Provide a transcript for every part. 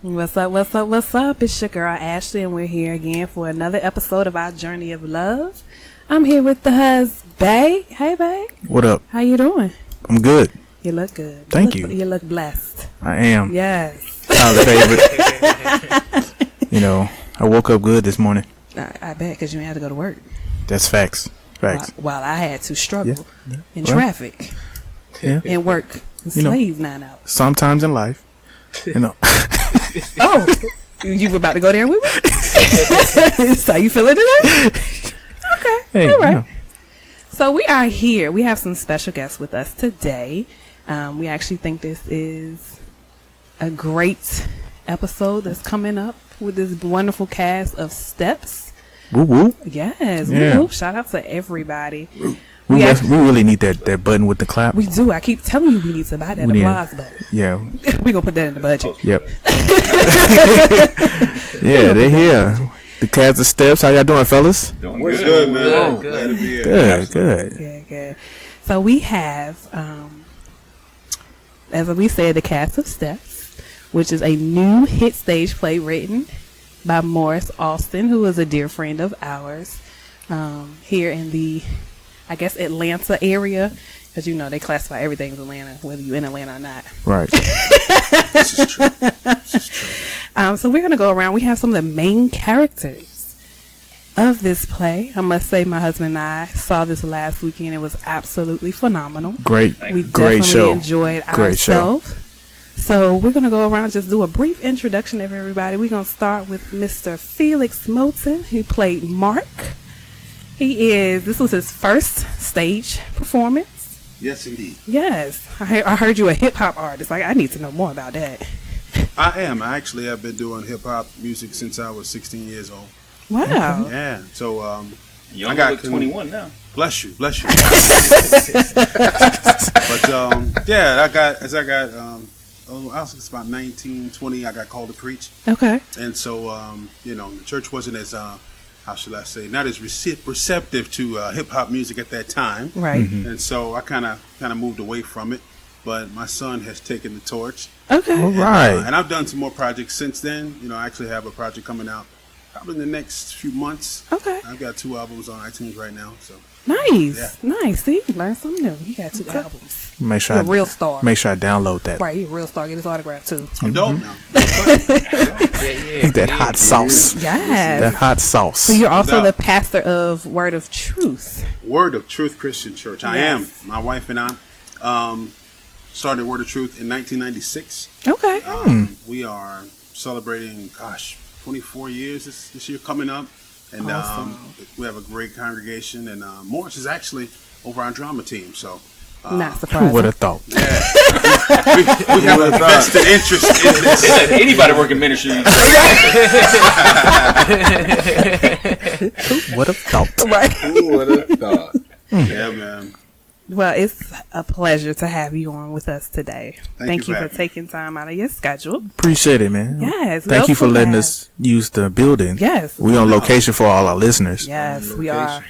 What's up, what's up, what's up? It's your girl Ashley, and we're here again for another episode of our Journey of Love. I'm here with the husband. Hey, babe. What up? How you doing? I'm good. You look good. Thank you. You look blessed. I am. Yes. Tyler favorite. You know, I woke up good this morning. I bet, because you didn't have to go to work. That's facts. Facts. While I had to struggle in Well, traffic and work and slave 9 hours. Sometimes in life, you know. Oh, you were about to go there with me? So you feeling today? Okay. Hey, all right. you know. So we are here. We have some special guests with us today. We actually think this is a great episode that's coming up with this wonderful cast of Steps. Woo woo. Yes. Yeah. Woo. Shout out to everybody. We really need that button with the clap. We do. I keep telling you we need to buy that applause button. Yeah. We're going to put that in the budget. Yep. Yeah, they're here. The cast of Steps. How y'all doing, fellas? Doing good, man. Glad to be here. Good. Good. So we have, as we said, the cast of Steps, which is a new hit stage play written by Morris Austin, who is a dear friend of ours, here in the, I guess, Atlanta area, because you know they classify everything as Atlanta, whether you're in Atlanta or not. Right. This is true. So we're gonna go around. We have some of the main characters of this play. I must say, my husband and I saw this last weekend. It was absolutely phenomenal. Great. We Great definitely show. enjoyed Great show. ourselves. So we're gonna go around and just do a brief introduction of everybody. We're gonna start with Mr. Felix Moulton, who played Mark. This was his first stage performance. Yes, indeed. Yes, I heard you a hip hop artist. Like, I need to know more about that. I am. I actually have been doing hip hop music since I was 16 years old. Wow. Yeah. So You only look 21 now. Bless you. But yeah, I was about 19, 20. I got called to preach, Okay. and so the church wasn't as how should I say, not as receptive to hip hop music at that time. Right. Mm-hmm. And so I kind of moved away from it. But my son has taken the torch. Okay. All right. And I've done some more projects since then. You know, I actually have a project coming out probably in the next few months. Okay. I've got 2 albums on iTunes right now. So Nice. Nice. See, learn something new. He got 2 albums. Make sure You're a real star. Make sure I download that. Right, he's a real star. Get his autograph too. I'm dope now. That hot sauce. Yes. That hot sauce. So you're also No. the pastor of Word of Truth. Word of Truth Christian Church. I am. Yes. My wife and I started Word of Truth in 1996. Okay. We are celebrating, 24 years this year coming up. And Awesome. we have a great congregation. And Morris is actually over our drama team. So Not Who surprising. would have thought? we have a vested interest in this. Anybody working ministry. Who would have thought? Right. Who would have thought? Yeah, man. Well, it's a pleasure to have you on with us today. Thank you for having me. taking time out of your schedule. Appreciate it, man. Yes. Thank you for welcome letting back. us use the building. Yes. We on location for all our listeners. Yes, we are.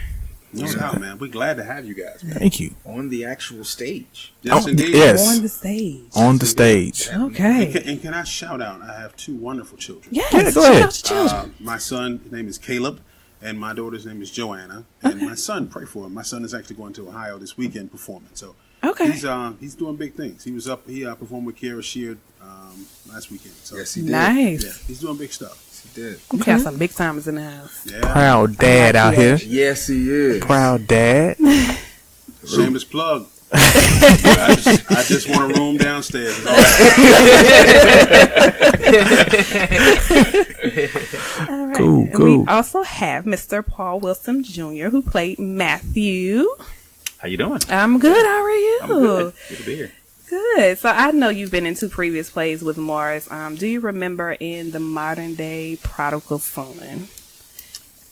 No doubt, man. We're glad to have you guys. Man. Thank you. On the actual stage. Yes, Oh, indeed. yes. On the stage. On the stage. Okay. And can I shout out? I have 2 wonderful children. Yes. Yeah, go shout ahead. out your children. My son, his name is Caleb, and my daughter's name is Joanna. And my son, pray for him. My son is actually going to Ohio this weekend performing. So Okay. he's doing big things. He performed with Kiara Sheard last weekend. So Yes, he did. Nice. yeah, he's doing big stuff. He did. We got some big timers in the house. Yeah. Proud dad out here. Yes, he is. Proud dad. Shameless plug. I just want a room downstairs. All right. Cool, And cool. we also have Mr. Paul Wilson Jr., who played Matthew. How you doing? I'm good. How are you? I'm good. Good to be here. Good. So I know you've been in 2 previous plays with Morris. Do you remember in the modern day Prodigal Son?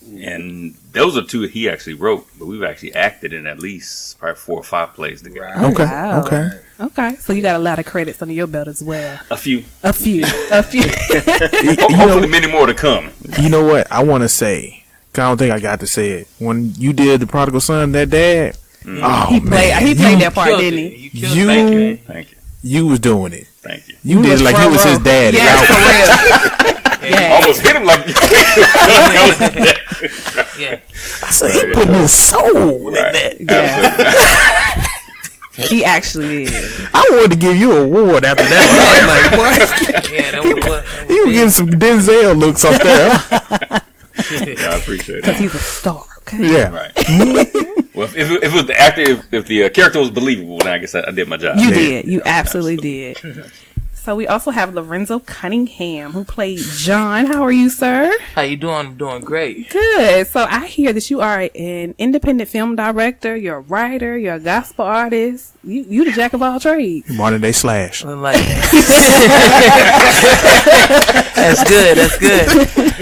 And those are 2 he actually wrote, but we've actually acted in at least probably 4 or 5 plays together. Okay. Wow. Okay. Okay. So you got a lot of credits under your belt as well. A few. A few. Hopefully many more to come. You know what? I want to say. 'Cause I don't think I got to say it. When you did the Prodigal Son, that dad. Oh He played man, that part, didn't he? you Thank you. you was doing it. Thank you. You did it like he was his daddy. Yeah, for real. Yeah. Almost hit him like. Yeah. I said he put his soul in that. Yeah. He actually is. I wanted to give you an award after that. I was like, what? Yeah, that was You were getting some Denzel looks up there. Yeah, I appreciate Because it. he's a star, okay? Yeah. Right. Well, if it was the actor, if the character was believable, then I guess I did my job. You did. You absolutely did. So we also have Lorenzo Cunningham, who played John. How are you, sir? How you doing? I'm doing great. Good. So I hear that you are an independent film director. You're a writer. You're a gospel artist. You the jack of all trades. Modern day Slash. Like, that's good. That's good.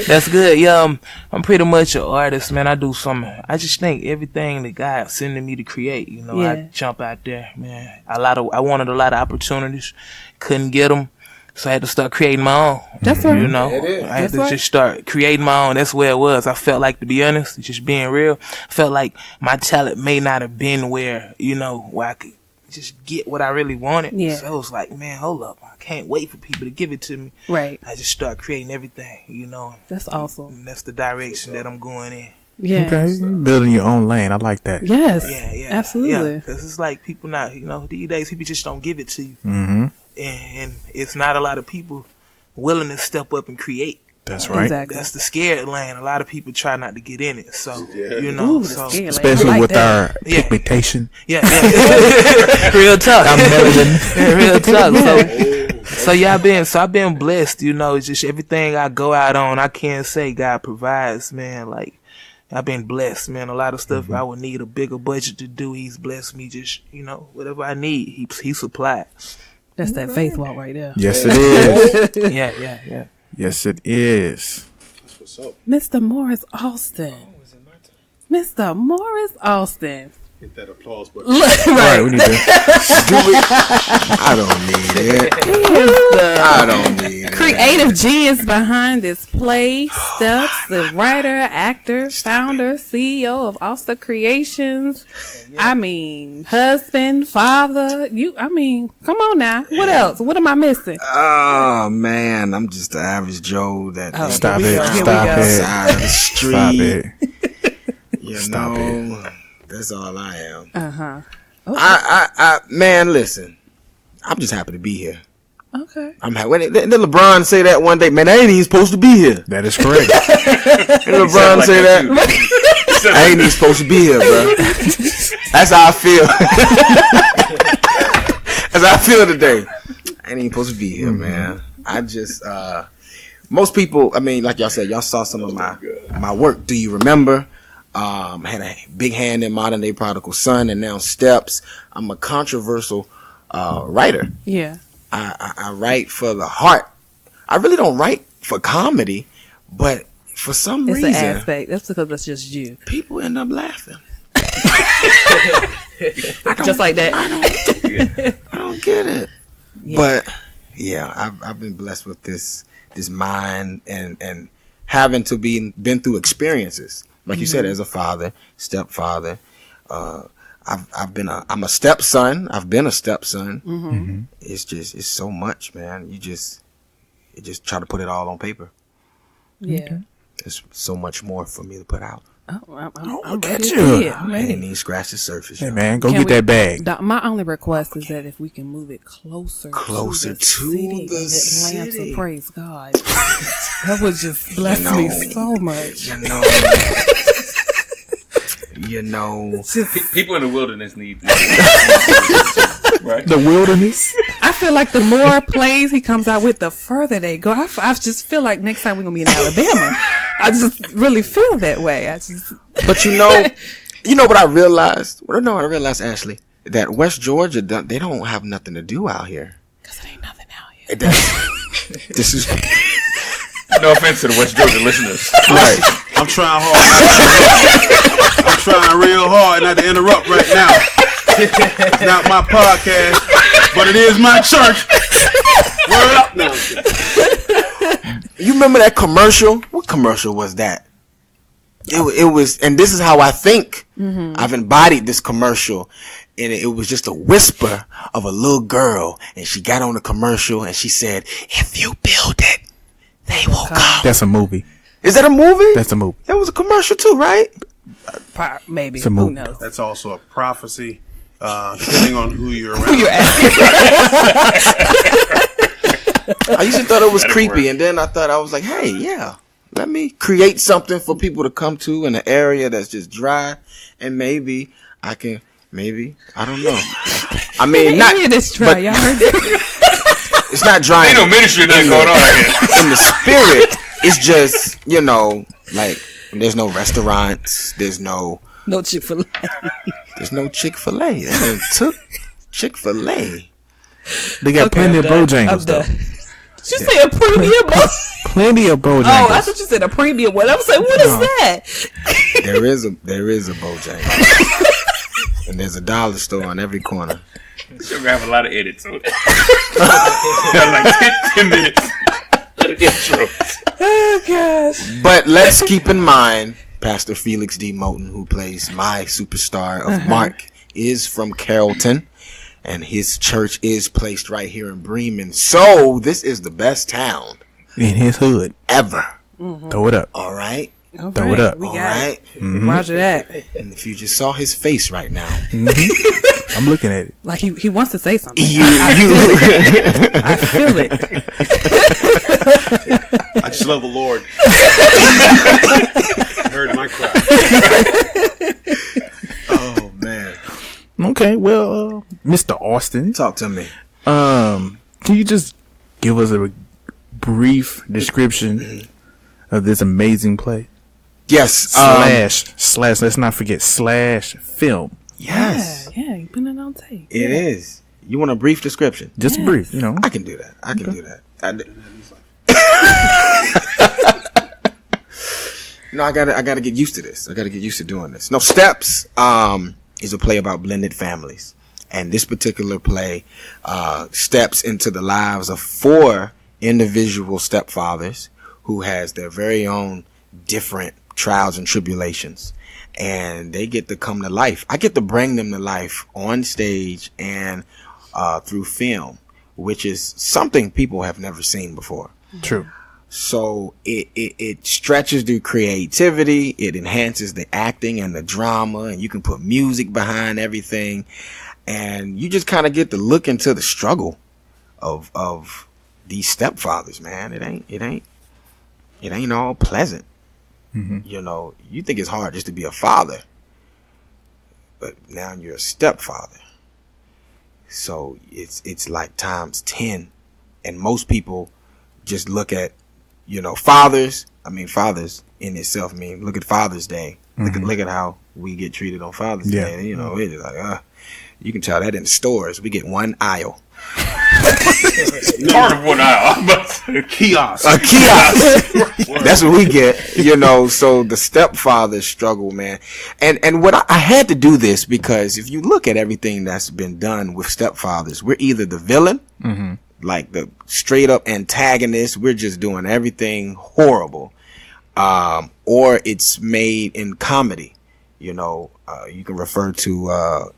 That's good. Yeah, I'm pretty much an artist, man. I do something. I just think everything that God sending me to create, you know, Yeah. I jump out there, man. I wanted a lot of opportunities, couldn't get them, so I had to start creating my own. That's right. You know, I had That's to right. just start creating my own. That's where it was. I felt like, to be honest, just being real, I felt like my talent may not have been where I could just get what I really wanted. Yeah. So it was like, man, hold up. I can't wait for people to give it to me. Right. I just start creating everything, That's awesome. and that's the direction that I'm going in. Yeah. Okay. You building your own lane. I like that. Yes. Yeah. Absolutely. Because it's like people not, these days people just don't give it to you. Mm-hmm. And it's not a lot of people willing to step up and create. That's right. Exactly. That's the scared lane. A lot of people try not to get in it. So, Ooh, the so, scared lane. Especially I like with that. our Yeah. pigmentation. yeah. Real talk. I'm melanin. Real talk. So I've been blessed, it's just everything I go out on, I can't say God provides, man. Like, I've been blessed, man. A lot of stuff I would need a bigger budget to do, he's blessed me just, whatever I need, he supplied. That's that faith walk right there. Yes, it is. Yeah. Yes, it is. That's what's up. Mr. Morris Austin. Mr. Morris Austin. Hit that applause button. Right, we need to. I don't need it. The I don't need it. creative genius behind this play, Steps, the writer, actor, founder, CEO of All-Star Creations. I mean, husband, father. Come on now. What else? What am I missing? Oh man, I'm just the average Joe that Stop Here we it. go. Here we Stop go. it. side of the street. Stop it. You that's all I am. Uh-huh. I man, listen, I'm just happy to be here. Okay. I'm happy. When did LeBron say that one day? Man, I ain't even supposed to be here. That is correct. Did LeBron say that? I ain't even supposed to be here, bro. That's how I feel. That's how I feel today. I ain't even supposed to be here, man. I just most people, like y'all said, y'all saw some of my work. Do you remember? Had a big hand in Modern Day Prodigal Son and now Steps. I'm a controversial writer. Yeah. I write for the heart. I really don't write for comedy, but for some It's reason, an aspect. That's because that's just you. people end up laughing. Just like that. I don't get it. Yeah. But yeah, I've been blessed with this mind and having to been through experiences. Like you said, as a father, stepfather, I'm a stepson. I've been a stepson. Mm-hmm. It's so much, man. You just try to put it all on paper. Yeah. There's so much more for me to put out. I'm look ready at to you. see it. I'm I ready. ain't even scratch the surface. Hey, y'all. man, go Can get that bag. My only request is that if we can move it closer Closer to the to city the of Atlanta, city. praise God. That would just bless me so much. You know. People in the wilderness need. Right? The wilderness. I feel like the more plays he comes out with, the further they go. I just feel like next time we're gonna be in Alabama. I just really feel that way. But you know what I realized? What I realized, Ashley, that West Georgia, they don't have nothing to do out here. Because it ain't nothing out here. This is No offense to the West Georgia listeners. right. I'm trying hard. I'm trying real hard not to interrupt right now. It's not my podcast, but it is my church. Word up now. You remember that commercial? What commercial was that? It was, and this is how I think. I've embodied this commercial. and it was just a whisper of a little girl, and she got on the commercial and she said, "If you build it, they will come." That's a movie. Is that a movie? That's a movie. That was a commercial too, right? Maybe. It's a Who movie. knows? That's also a prophecy, depending on who you're around. Who you're asking. I used to thought it was creepy, and then I was like, hey, yeah, let me create something for people to come to in an area that's just dry, and maybe I can, I don't know. I mean, not, This try, but y'all heard it? it's not dry. Ain't no ministry that going on here. In the spirit, it's just, like, there's no restaurants, there's no Chick-fil-A. there's no Chick-fil-A. They took Chick-fil-A. They got plenty of Bojangles though. Did you say a premium? Plenty of Bojangles. Oh, I thought you said a premium one. I was like, what is that? There is a Bojangles. And there's a dollar store on every corner. She'll have a lot of edits on it. Like 10 minutes. Intro. Oh, gosh. But let's keep in mind, Pastor Felix D. Moten, who plays my superstar of Mark, is from Carrollton, and his church is placed right here in Bremen. So this is the best town In his hood. ever. Throw it up. All right? All Throw it up. We All got right? it. Roger that. And if you just saw his face right now, I'm looking at it. Like he wants to say something. I I feel it. I just love the Lord. Heard my cry. Oh, man. Okay, well, Mr. Austin, Talk to me. can you just give us a brief description of this amazing play? Yes. Slash, let's not forget, film. Yes. Yeah, you put it on tape. It is. You want a brief description? Just brief, I can do that. I can do that. No, I gotta get used to this. I gotta get used to doing this. No, Steps is a play about blended families, and this particular play steps into the lives of 4 individual stepfathers who has their very own different trials and tribulations, and they get to come to life. I get to bring them to life on stage and through film, which is something people have never seen before. True. So it stretches the creativity, it enhances the acting and the drama, and you can put music behind everything, and you just kind of get to look into the struggle of these stepfathers, man. It ain't all pleasant. Mm-hmm. You think it's hard just to be a father, but now you're a stepfather. So it's like times 10, and most people just look at fathers. I mean, fathers in itself. I mean, look at Father's Day. Look at how we get treated on Father's Day. It's like you can tell that in the stores. We get one aisle. Part of one aisle. A kiosk. A kiosk. That's what we get. So the stepfather struggle, man. And what I had to do this because if you look at everything that's been done with stepfathers, we're either the villain, like the straight up antagonist, we're just doing everything horrible, or it's made in comedy. You can refer to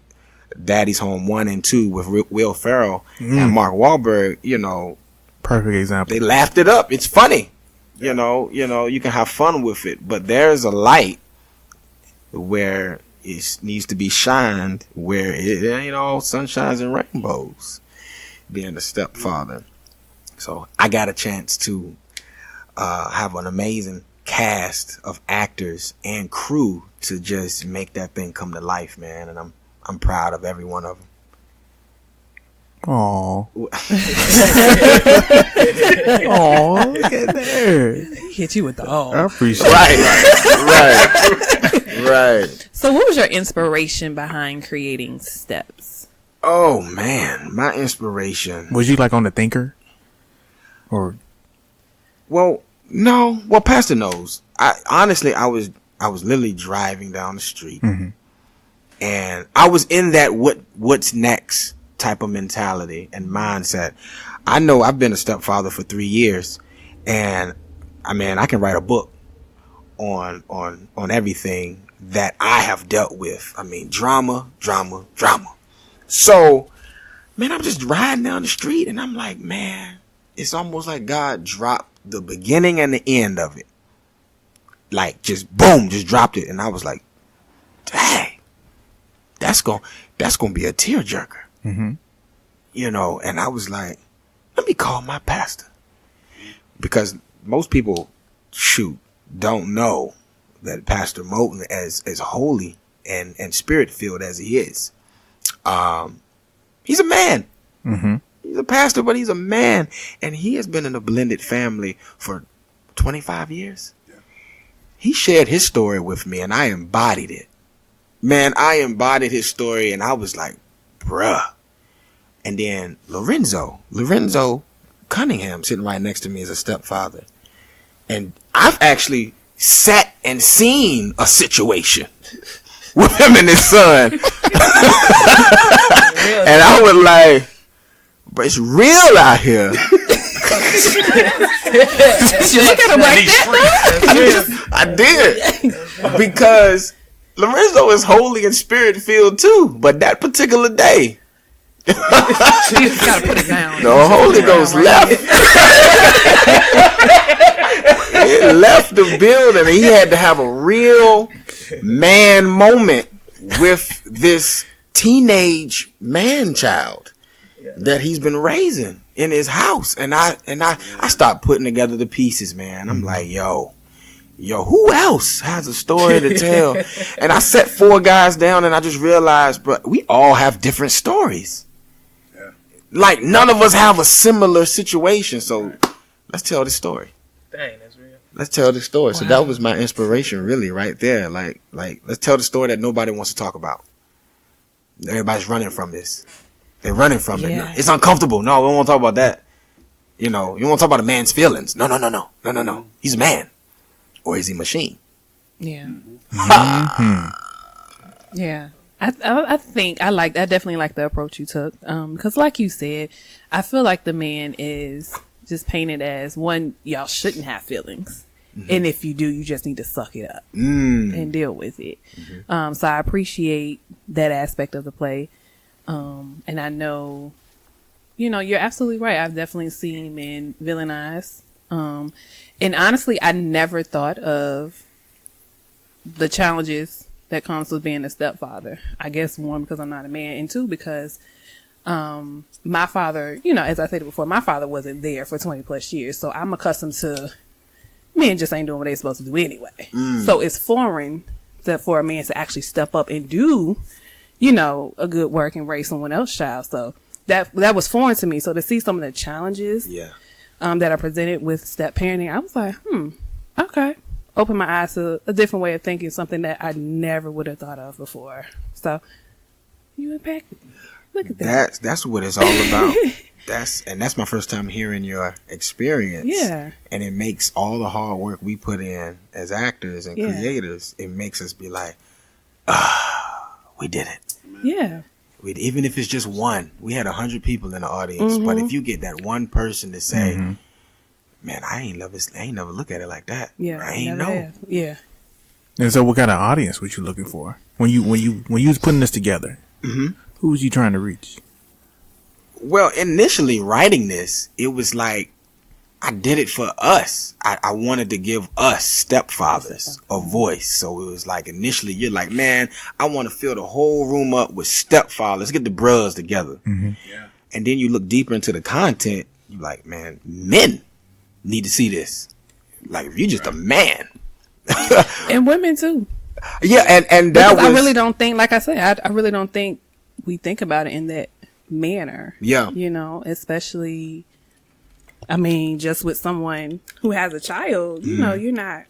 Daddy's Home 1 and 2 with Will Ferrell and Mark Wahlberg. Perfect example. They laughed it up. It's funny. You can have fun with it, but there's a light where it needs to be shined, where it ain't all sunshines and rainbows, being a stepfather. So I got a chance to have an amazing cast of actors and crew to just make that thing come to life, man. And I'm proud of every one of them. Aww. Aww, look at there. He hit you with the all. I appreciate it. Right. So what was your inspiration behind creating Steps? Oh man, my inspiration. Was you like on the thinker? Or Well, no. Well, Pastor knows. I was literally driving down the street, and I was in that what's next type of mentality and mindset. I know I've been a stepfather for 3 years, and I can write a book on everything that I have dealt with. Drama. So, man, I'm just riding down the street and I'm like, man, it's almost like God dropped the beginning and the end of it. Like, just boom, just dropped it. And I was like, dang, that's gonna be a tearjerker. Mm-hmm. You know, and I was like, let me call my pastor. Because most people, don't know that Pastor Moten, as holy and spirit-filled as he is, he's a man. Mm-hmm. He's a pastor, but he's a man. And he has been in a blended family for 25 years. Yeah. He shared his story with me, and I embodied it. Man, I embodied his story, and I was like, bruh. And then Lorenzo Cunningham, sitting right next to me, as a stepfather. And I've actually sat and seen a situation with him and his son. And I was like, but it's real out here. You look at him like that. I did. Because Lorenzo is holy and spirit filled too. But that particular day, You just gotta put it down. the Holy Ghost left. It left the building, and he had to have a real man moment with this teenage man child that he's been raising in his house. And I stopped putting together the pieces, man. I'm like, yo, who else has a story to tell? And I set 4 guys down, and I just realized, bro, we all have different stories. Like, none of us have a similar situation. So let's tell the story. Dang, that's real. Let's tell the story. Wow. So that was my inspiration, really, right there. Like, let's tell the story that nobody wants to talk about. Everybody's running from this. They're running from it. Yeah. It's uncomfortable. No, we don't want to talk about that. You know, you want to talk about a man's feelings. No. He's a man. Or is he a machine? Yeah. Mm-hmm. Yeah. I think I definitely like the approach you took. Because like you said, I feel like the man is just painted as one, y'all shouldn't have feelings. Mm-hmm. And if you do, you just need to suck it up and deal with it. Mm-hmm. So I appreciate that aspect of the play. And I know, you're absolutely right. I've definitely seen men villainized. And honestly, I never thought of the challenges that comes with being a stepfather. I guess 1, because I'm not a man, and 2, because my father, as I said before, my father wasn't there for 20 plus years. So I'm accustomed to men just ain't doing what they're supposed to do anyway. So it's foreign for a man to actually step up and do, a good work and raise someone else's child. So that was foreign to me. So to see some of the challenges that are presented with step parenting, I was like, okay. Open my eyes to a different way of thinking, something that I never would have thought of before. So you impacted me. Look at that. That's what it's all about. That's my first time hearing your experience. Yeah. And it makes all the hard work we put in as actors and creators, it makes us be like, we did it. Yeah. Even if it's just one, we had 100 people in the audience, but if you get that one person to say, man, I ain't never look at it like that. Yeah. I ain't never know. have. Yeah. And so, what kind of audience was you looking for when you was putting this together? Mm-hmm. Who was you trying to reach? Well, initially writing this, it was like I did it for us. I wanted to give us stepfathers a voice. So it was like initially you're like, man, I want to fill the whole room up with stepfathers. Let's get the bros together. Mm-hmm. Yeah. And then you look deeper into the content. You're like, man, men need to see this. Like, if you're just a man. And women too. Yeah, and that was... I really don't think, like I said, I really don't think we think about it in that manner. Yeah. Especially, just with someone who has a child, you're not...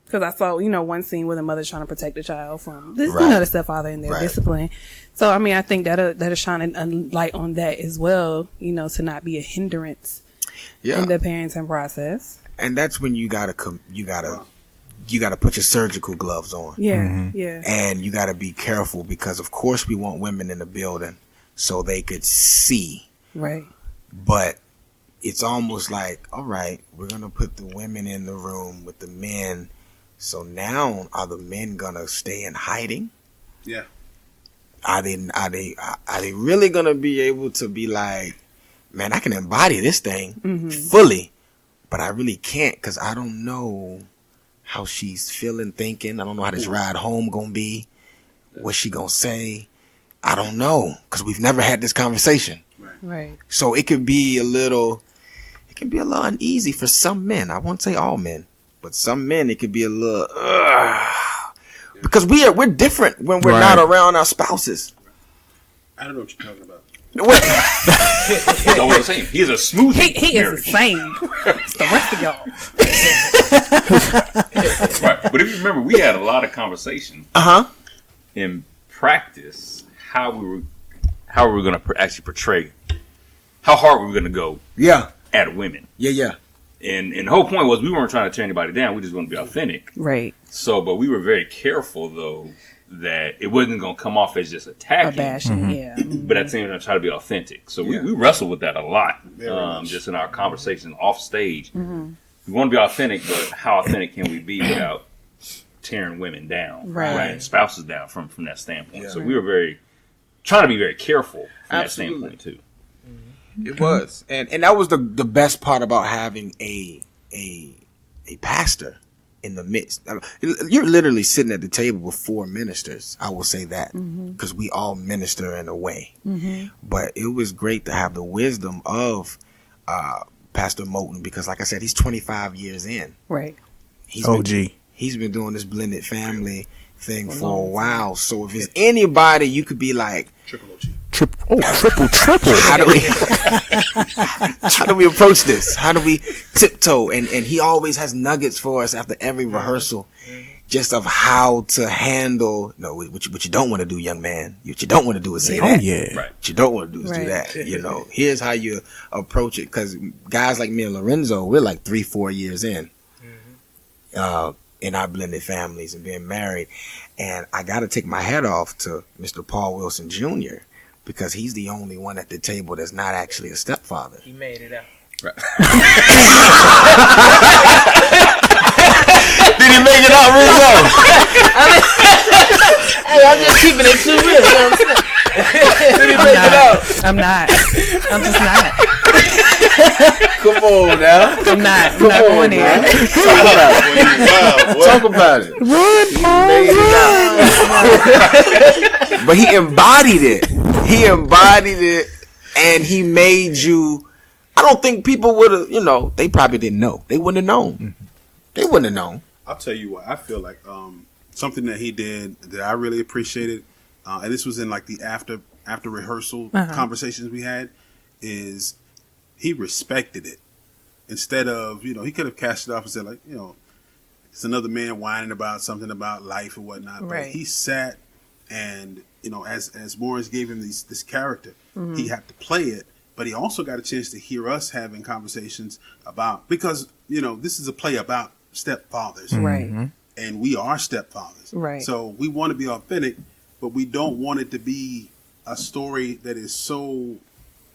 Because I saw, one scene where the mother's trying to protect the child from this, the stepfather in their discipline. So, I think that'll shine a light on that as well, to not be a hindrance in the parenting process. And that's when you gotta put your surgical gloves on. Yeah, yeah. And you gotta be careful because, of course, we want women in the building so they could see. Right. But it's almost like, all right, we're gonna put the women in the room with the men. So now, are the men gonna stay in hiding? Yeah. are they really gonna be able to be like, man, I can embody this thing fully, but I really can't because I don't know how she's feeling, thinking. I don't know how this ride home gonna be. What's she gonna say? I don't know because we've never had this conversation. Right. So it can be a little uneasy for some men. I won't say all men, but some men it could be a little because we're different when we're not around our spouses. I don't know what you're talking about. That's what I'm saying. He's a smooth. He is the same. It's the rest of y'all. Right. But if you remember, we had a lot of conversation in practice how we were going to actually portray, how hard we were going to go at women. Yeah. And the whole point was we weren't trying to tear anybody down. We just want to be authentic. Right. So, but we were very careful, though, that it wasn't going to come off as just attacking. Or bashing, yeah. But at the same time, try to be authentic. So we wrestled with that a lot, just in our conversations off stage. We want to be authentic, but how authentic can we be without tearing women down, right? And spouses down from that standpoint. So we were trying to be very careful from that standpoint too. It was, and that was the best part about having a pastor in the midst. I mean, you're literally sitting at the table with four ministers. I will say that because we all minister in a way. But it was great to have the wisdom of Pastor Moulton because, like I said, he's 25 years in. Right. He's been doing this blended family thing for a while. So if there's anybody you could be like, Triple OG. Triple. how do we approach this? How do we tiptoe? And he always has nuggets for us after every rehearsal, just of how to handle. No, what you don't want to do, young man. What you don't want to do is say that. Right. What you don't want to do is do that. You know, here's how you approach it. Because guys like me and Lorenzo, we're like 3-4 years in our blended families and being married, and I got to take my hat off to Mr. Paul Wilson Jr. because he's the only one at the table that's not actually a stepfather. He made it out. Right. Did he make it out, Rizzo? Hey, I'm just keeping it too real. You know what I'm saying? Did he make it out? I'm not. I'm just not. Come on now. I'm not going there. Talk about it. Run, Paul. But he embodied it. And he made you. I don't think people would have, they probably didn't know. They wouldn't have known. They wouldn't have known. I'll tell you what, I feel like something that he did that I really appreciated, and this was in like the after rehearsal conversations we had, is he respected it. Instead of, he could have cast it off and said like, it's another man whining about something about life or whatnot. Right. But he sat and, as Morris gave him this character, he had to play it. But he also got a chance to hear us having conversations about, because, this is a play about stepfathers. Right. And we are stepfathers. Right. So we want to be authentic, but we don't want it to be a story that is so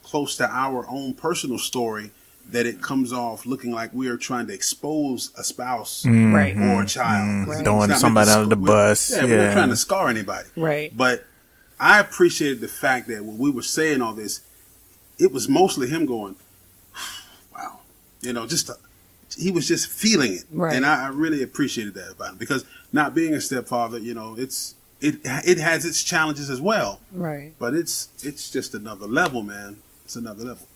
close to our own personal story that it comes off looking like we are trying to expose a spouse or a child. Right. Throwing somebody under the bus. We're not trying to scar anybody. Right. But I appreciated the fact that when we were saying all this, it was mostly him going, wow. He was just feeling it. Right. And I really appreciated that about him. Because not being a stepfather, it has its challenges as well. Right. But it's just another level, man. It's another level.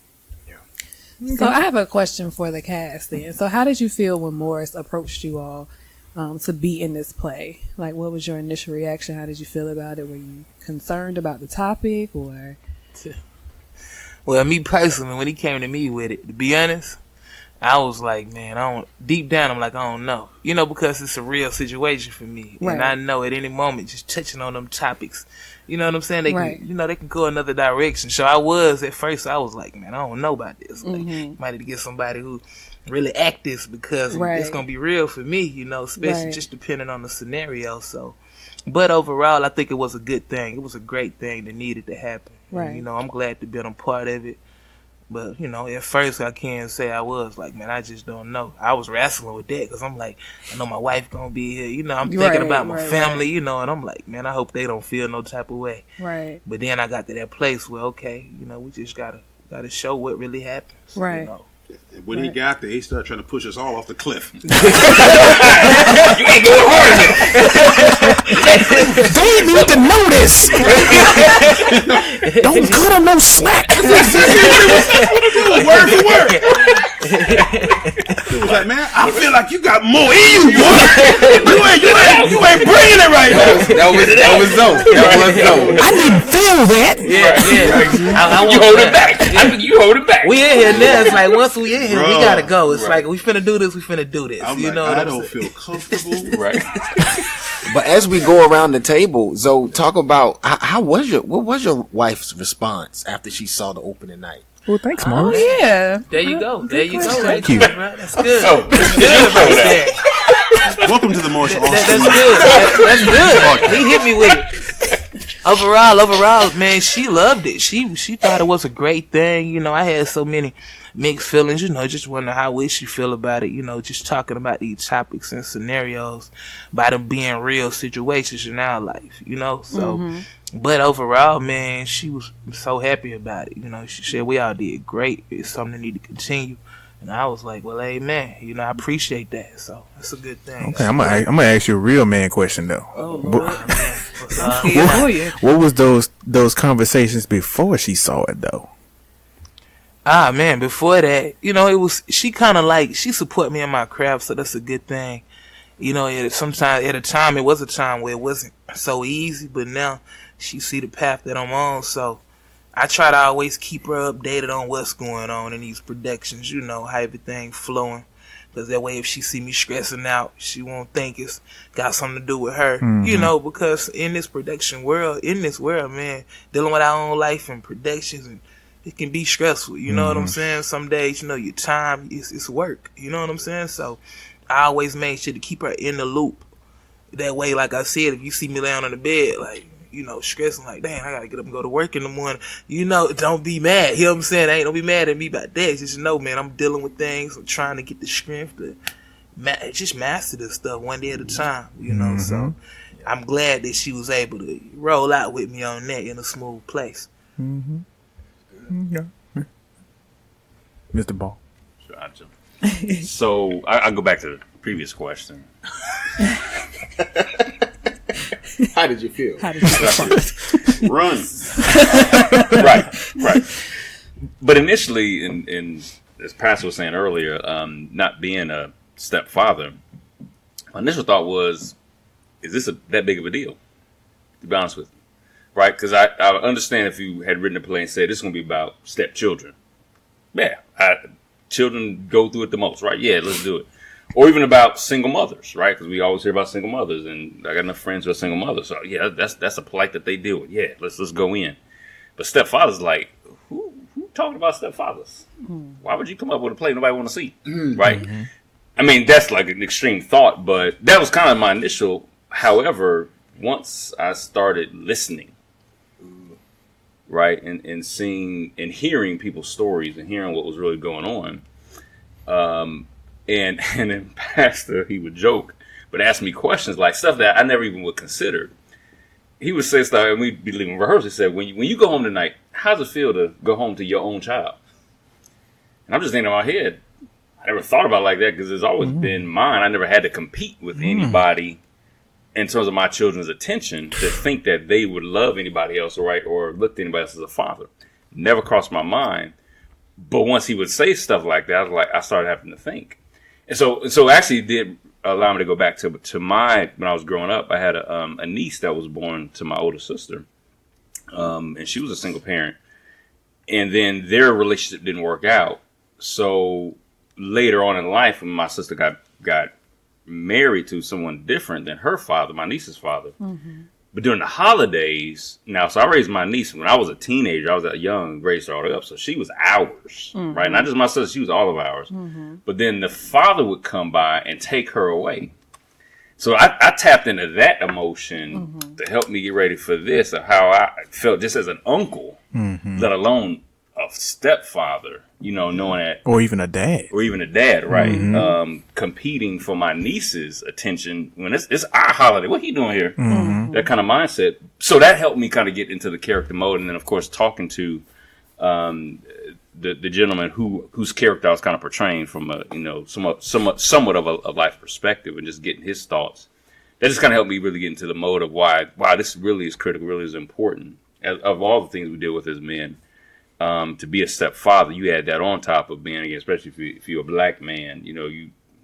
So I have a question for the cast then. So how did you feel when Morris approached you all to be in this play? Like, what was your initial reaction? How did you feel about it? Were you concerned about the topic or? Well, me personally, when he came to me with it, to be honest, I was like, man, deep down, I'm like, I don't know. Because it's a real situation for me. Right. And I know at any moment, just touching on them topics, you know what I'm saying? They can, they can go another direction. So at first, I was like, man, I don't know about this. Like, might need to get somebody who really act this because it's going to be real for me, especially just depending on the scenario. So, but overall, I think it was a good thing. It was a great thing that needed to happen. Right. And, I'm glad to be a part of it. But, at first I can't say I was like, man, I just don't know. I was wrestling with that because I'm like, I know my wife going to be here. I'm thinking about my family, and I'm like, man, I hope they don't feel no type of way. Right. But then I got to that place where, okay, we just got to show what really happens. Right. When he got there, he started trying to push us all off the cliff. You ain't going hard enough. They need to know this. Don't cut him no slack. Word for word. He was like, man, I feel like you got more in you, boy. You ain't bringing it right now. That was dope. I didn't feel that. Yeah. You hold it back. I think you hold it back. We in here now. It's like once we in here, Bro, we gotta go. It's like we finna do this. We finna do this. I'm you like, know what I I'm don't saying? feel comfortable. Right. But as we go around the table, Zoe, talk about what was your wife's response after she saw the opening night? Well, thanks, Oh, Mom. yeah. There you go. There you go. Thank Right you. there, bro. That's good. So, That's good right there. Welcome to the Morris Austin. That's good. That's good. He hit me with it. Overall, man, she loved it. She thought it was a great thing. I had so many mixed feelings, just wondering how would she feel about it, just talking about these topics and scenarios, about them being real situations in our life, so, but overall, man, she was so happy about it, she said, we all did great, it's something that need to continue, and I was like, well, amen, I appreciate that, so that's a good thing. Okay, I'm gonna ask you a real man question though. Oh, Lord. What was those conversations before she saw it though? Man, before that, it was, she kind of like, she support me in my craft, so that's a good thing. Sometimes at a time, it was a time where it wasn't so easy, but now she see the path that I'm on, so I try to always keep her updated on what's going on in these productions, how everything flowing. Because that way, if she see me stressing out, she won't think it's got something to do with her, because in this production world, man, dealing with our own life and productions and it can be stressful, you know what I'm saying? Some days, your time is work, you know what I'm saying? So I always made sure to keep her in the loop. That way, like I said, if you see me laying on the bed, like, stressing, like, dang, I gotta get up and go to work in the morning, don't be mad, you know what I'm saying? Don't be mad at me about that. Just know, man, I'm dealing with things. I'm trying to get the strength to just master this stuff one day at a time, So I'm glad that she was able to roll out with me on that in a smooth place. Yeah. Mr. Ball. Gotcha. So I go back to the previous question. How did you feel? Run. Right. But initially, in as Pastor was saying earlier, not being a stepfather, my initial thought was, is this that big of a deal? To be honest with you. Right? Because I understand if you had written a play and said this is going to be about stepchildren. Yeah. Children go through it the most, right? Yeah, let's do it. Or even about single mothers, right? Because we always hear about single mothers, and I got enough friends who are single mothers. So yeah, that's a plight that they deal with. Yeah, let's go in. But stepfathers, like, who talking about stepfathers? Why would you come up with a play nobody want to see, right? I mean, that's like an extreme thought, but that was kind of my initial. However, once I started listening, right, and seeing and hearing people's stories and hearing what was really going on, and then Pastor, he would joke, but ask me questions like stuff that I never even would consider. He would say stuff, and we'd be leaving rehearsal. He said, when you go home tonight, how does it feel to go home to your own child? And I'm just thinking in my head, I never thought about it like that because it's always been mine. I never had to compete with anybody in terms of my children's attention to think that they would love anybody else, right, or look to anybody else as a father. Never crossed my mind. But once he would say stuff like that, I started having to think. And so actually it did allow me to go back to when I was growing up, I had a niece that was born to my older sister. And she was a single parent. And then their relationship didn't work out. So later on in life, when my sister got married to someone different than her father, my niece's father. But during the holidays, so I raised my niece when I was a teenager. I was that young, raised her all the way up. So she was ours, right? Not just my sister, she was all of ours. But then the father would come by and take her away. So I tapped into that emotion to help me get ready for this, of how I felt just as an uncle, let alone stepfather, knowing that, or even a dad, right? Competing for my niece's attention when it's our holiday. What he doing here? That kind of mindset. So that helped me kind of get into the character mode, and then of course talking to the gentleman whose character I was kind of portraying from a somewhat of a life perspective, and just getting his thoughts. That just kind of helped me really get into the mode of why this really is critical, really is important. Of all the things we deal with as men, to be a stepfather, you add that on top of being, especially if you're a black man,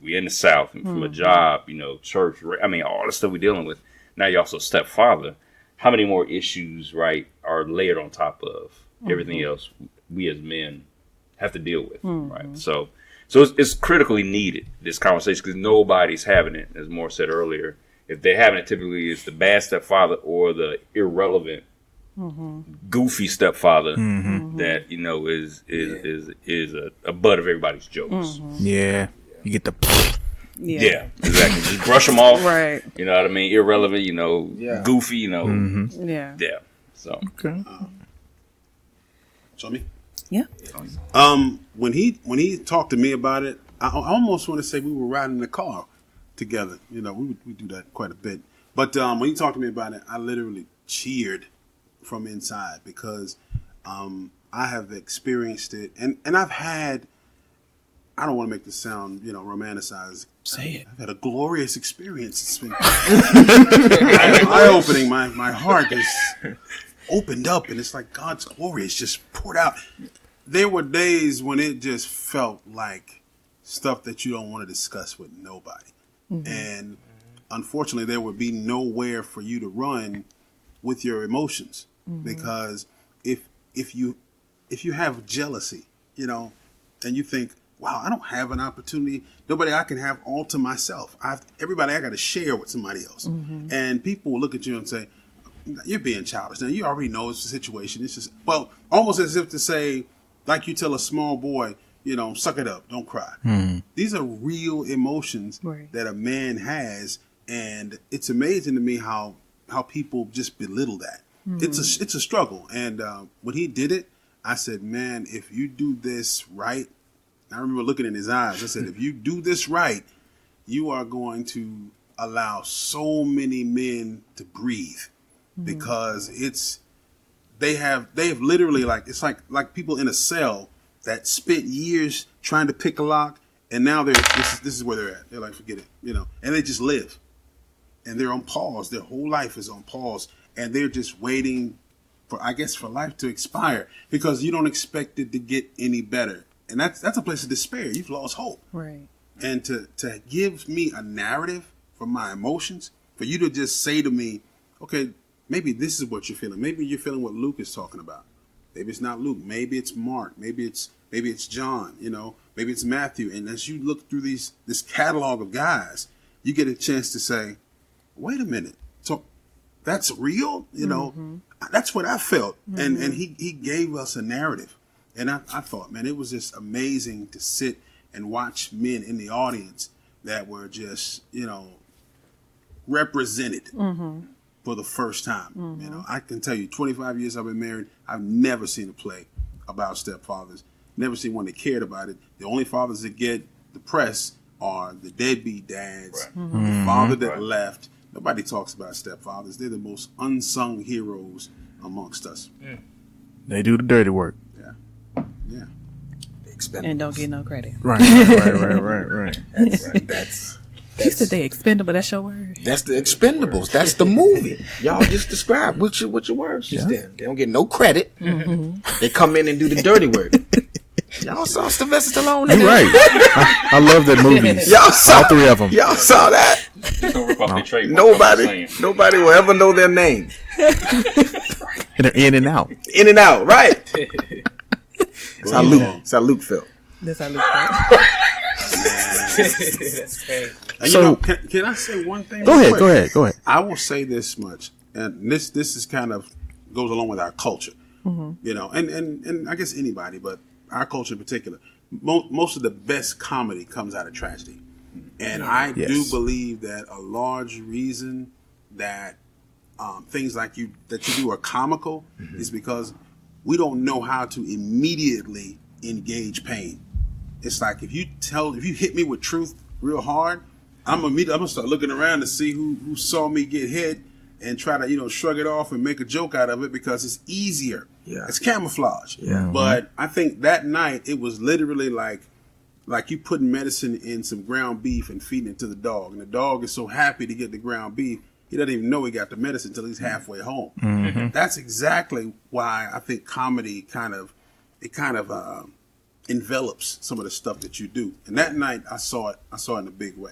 we in the South, and from a job, church, all the stuff we're dealing with. Now you're also a stepfather. How many more issues, right, are layered on top of everything else we as men have to deal with, right? So it's critically needed, this conversation, because nobody's having it, as Moore said earlier. If they're having it, typically it's the bad stepfather or the irrelevant, goofy stepfather that is a butt of everybody's jokes. Yeah, you get the. Yeah, exactly. Just brush them off. Right. You know what I mean? Irrelevant. Goofy. Yeah. So okay. Show me. Yeah. When he talked to me about it, I almost want to say we were riding in the car together. We do that quite a bit. But when he talked to me about it, I literally cheered from inside because I have experienced it, and I've had. I don't want to make this sound, romanticized. Say it. I've had a glorious experience. It's been eye-opening. My heart is opened up, and it's like God's glory is just poured out. There were days when it just felt like stuff that you don't want to discuss with nobody. And unfortunately, there would be nowhere for you to run with your emotions, because if you have jealousy, and you think, wow, I don't have an opportunity, nobody I can have all to myself. Everybody I got to share with somebody else. And people will look at you and say, you're being childish. Now, you already know it's a situation. It's just, almost as if to say, like you tell a small boy, suck it up, don't cry. These are real emotions that a man has, and it's amazing to me how people just belittle that. It's a struggle. And when he did it, I said, man, if you do this right, I remember looking in his eyes. I said, if you do this right, you are going to allow so many men to breathe, because they have literally, it's like people in a cell that spent years trying to pick a lock, and now this is where they're at. They're like, forget it, and they just live, and they're on pause. Their whole life is on pause, and they're just waiting for life to expire, because you don't expect it to get any better. And that's a place of despair. You've lost hope. Right. And to give me a narrative from my emotions, for you to just say to me, okay, maybe this is what you're feeling. Maybe you're feeling what Luke is talking about. Maybe it's not Luke. Maybe it's Mark. Maybe it's John. Maybe it's Matthew. And as you look through this catalog of guys, you get a chance to say, wait a minute. So that's real? That's what I felt. And he gave us a narrative. And I thought, man, it was just amazing to sit and watch men in the audience that were just, represented for the first time. I can tell you, 25 years I've been married, I've never seen a play about stepfathers. Never seen one that cared about it. The only fathers that get the press are the deadbeat dads, the father that left. Nobody talks about stepfathers. They're the most unsung heroes amongst us. They do the dirty work. Yeah. And don't get no credit. Right. That's You said they expendable. That's your word. That's the Expendables. That's the movie. Y'all just described what your words just then. They don't get no credit. They come in and do the dirty work. Y'all saw Sylvester Stallone. You're right. I love that movie. Y'all saw all three of them. Y'all saw that. Don't rip off their trademark. Nobody will ever know their name. And they're in and out. In and out, right? That's how Luke felt. That's how Luke felt. That's crazy. So, can I say one thing? Go ahead. I will say this much, and this is kind of goes along with our culture, and I guess anybody, but our culture in particular. Most of the best comedy comes out of tragedy, and I do believe that a large reason that things like that you do are comical is because we don't know how to immediately engage pain. It's like if you hit me with truth real hard, I'm gonna start looking around to see who saw me get hit and try to shrug it off and make a joke out of it because it's easier. Yeah. It's camouflage. Yeah. But I think that night it was literally like you putting medicine in some ground beef and feeding it to the dog, and the dog is so happy to get the ground beef he doesn't even know he got the medicine until he's halfway home. Mm-hmm. That's exactly why I think comedy kind of envelops some of the stuff that you do. And that night I saw it in a big way.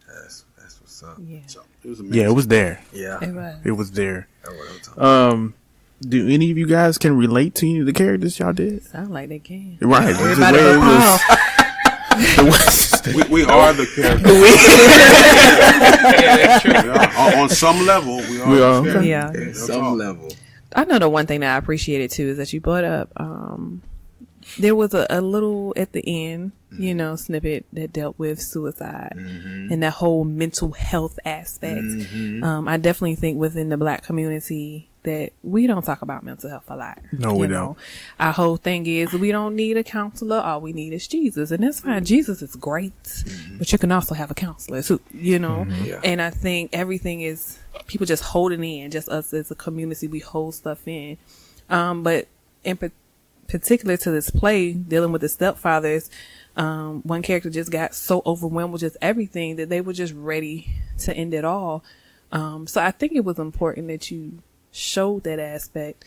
That's what's up. Yeah. So it was amazing. Yeah, it was there. Yeah. It was there. That's what I'm talking about. Do any of you guys can relate to any of the characters y'all did? Sound like they can. Right. Everybody but Paul. We are the characters. Yeah, that's true. On some level, we are. The Yeah. characters. Some level. I know the one thing that I appreciated too is that you brought up there was a little at the end, snippet that dealt with suicide and that whole mental health aspect. I definitely think within the Black community that we don't talk about mental health a lot. No, we don't. Our whole thing is we don't need a counselor. All we need is Jesus. And that's fine. Jesus is great, but you can also have a counselor too, Yeah. And I think everything is people just holding in, just us as a community, we hold stuff in. But in particular to this play, dealing with the stepfathers, one character just got so overwhelmed with just everything that they were just ready to end it all. So I think it was important that you showed that aspect,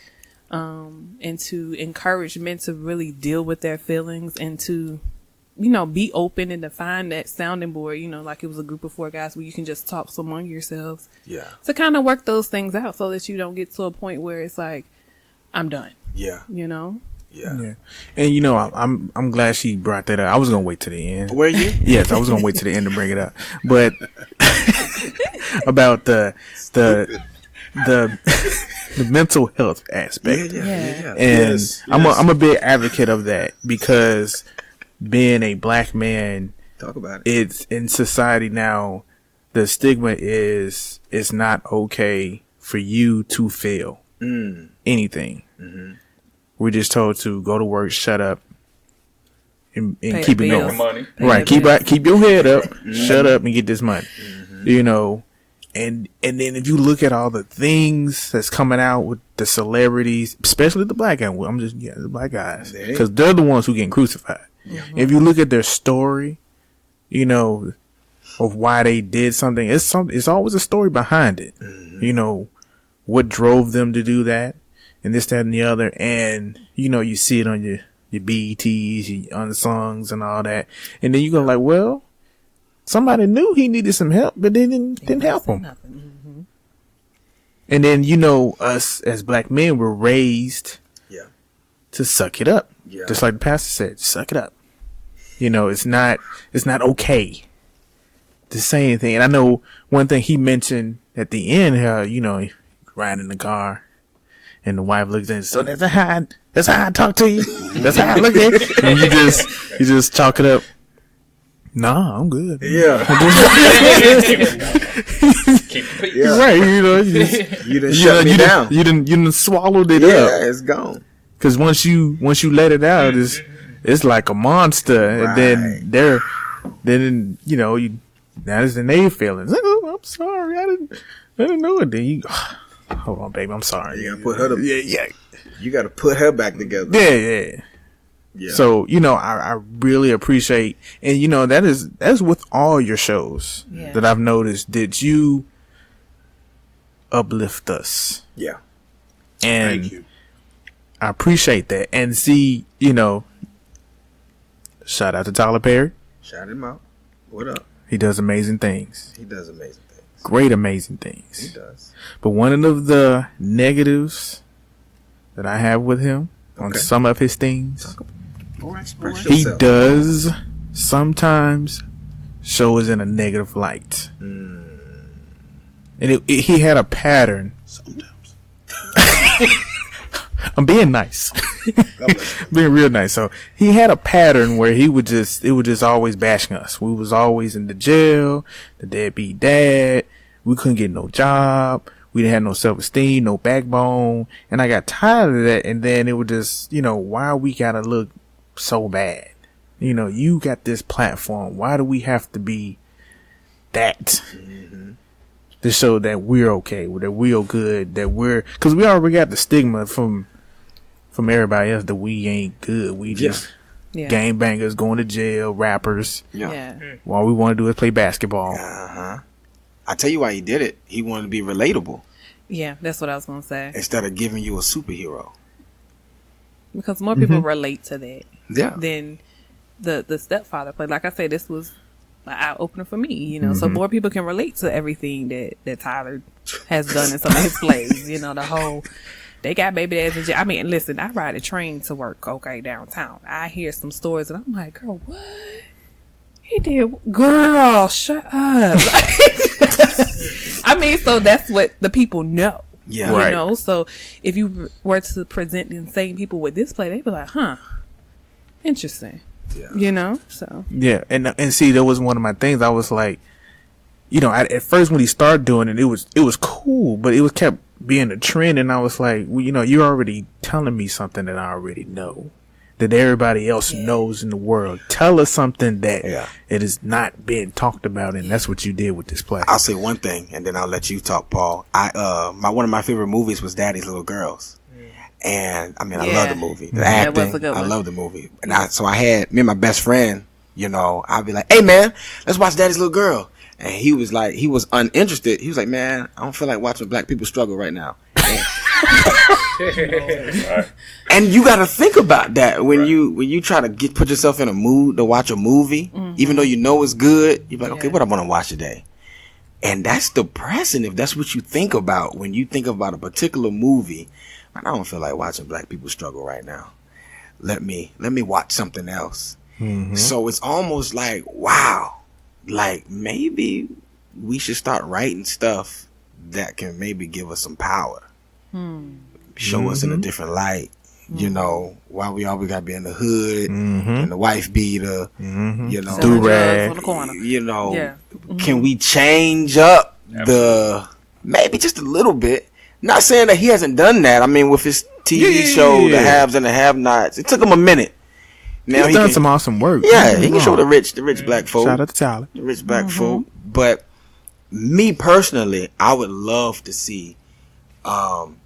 and to encourage men to really deal with their feelings and to, be open and to find that sounding board, like it was a group of 4 guys where you can just talk among yourselves. Yeah. To kind of work those things out so that you don't get to a point where it's like, I'm done. Yeah. Yeah. Yeah. And I'm glad she brought that up. I was gonna wait to the end. Were you? Yes, I was gonna wait to the end to bring it up. But about the mental health aspect. Yeah. And Yes, I'm a big advocate of that because being a Black man, Talk about it. it's in society now, the stigma is it's not okay for you to fail anything. We're just told to go to work, shut up, and keep it bills. going. Money. Right, keep your head up, shut up, and get this money. And then if you look at all the things that's coming out with the celebrities, especially the Black guys, the Black guys, because they're the ones who get crucified. If you look at their story, of why they did something, it's always a story behind it. What drove them to do that, and this, that, and the other, and you see it on your BETs, your unsongs, and all that, and then you go like, well, somebody knew he needed some help, but they didn't help him. And then us as Black men were raised to suck it up, just like the pastor said, suck it up. It's not okay to say anything. And I know one thing he mentioned at the end, how riding in the car. And the wife looks at him, so that's how I talk to you. That's how I look at you. And you just chalk it up. Nah, I'm good. Yeah. You're right. You done shut me down. You done swallowed it Yeah, up. it's gone. Cause once you let it out, it's like a monster. Right. And then now it's the they feelings. Oh, I'm sorry. I didn't know it. Then you, hold on, baby. I'm sorry. You gotta put her Yeah. You gotta put her back together. Yeah. So, I really appreciate, and that's with all your shows that I've noticed that you uplift us. Yeah. And Thank you. I appreciate that. And see, shout out to Tyler Perry. Shout him out. What up? He does amazing things. He does amazing things. Great, amazing things. He does. But one of the negatives that I have with him on some of his things, he does sometimes show us in a negative light. And he had a pattern. Sometimes. I'm being nice. Being real nice. So he had a pattern where it would just always bashing us. We was always in the jail, the deadbeat dad. We couldn't get no job. We didn't have no self-esteem, no backbone. And I got tired of that. And then it was just, why we gotta look so bad? You got this platform. Why do we have to be that? To show that we're okay, that we're good, cause we already got the stigma from everybody else that we ain't good. We just gangbangers going to jail, rappers. Yeah. All we want to do is play basketball. I tell you why he did it. He wanted to be relatable. Yeah, that's what I was gonna say. Instead of giving you a superhero. Because more people relate to that. Yeah. Than the stepfather play. Like I said, this was an eye opener for me, so more people can relate to everything that Tyler has done in some of his plays. The whole, they got baby dads in jail. I mean, listen, I ride a train to work, downtown. I hear some stories and I'm like, girl, what? He did, girl, shut up. I mean, so that's what the people know. Yeah. Right. So if you were to present the same people with this play, they'd be like, huh, interesting. Yeah. So. Yeah. And see, that was one of my things. I was like, at first when he started doing it, it was cool, but it was kept being a trend. And I was like, well, you're already telling me something that I already know, that everybody else knows in the world. Tell us something that it is not being talked about. And that's what you did with this play. I'll say one thing and then I'll let you talk, Paul. One of my favorite movies was Daddy's Little Girls. And I mean, I love the movie. The acting, was a good one. I love the movie. And so I had me and my best friend, I'd be like, hey man, let's watch Daddy's Little Girl. And he was like, he was uninterested. He was like, man, I don't feel like watching black people struggle right now. And you got to think about that when you try to put yourself in a mood to watch a movie, even though it's good. You're like, okay, what I want to watch today? And that's depressing if that's what you think about when you think about a particular movie. Man, I don't feel like watching black people struggle right now. Let me watch something else. So it's almost like, wow, like maybe we should start writing stuff that can maybe give us some power, show us in a different light. Why we always got to be in the hood and the wife beater, do-rag. On the corner. Can we change up maybe just a little bit? Not saying that he hasn't done that. I mean, with his TV show, The Haves and the Have-Nots, it took him a minute. Now he's done some awesome work. Yeah, he can show the rich black folk. Shout out to Tyler. The rich black folk. But me personally, I would love to see some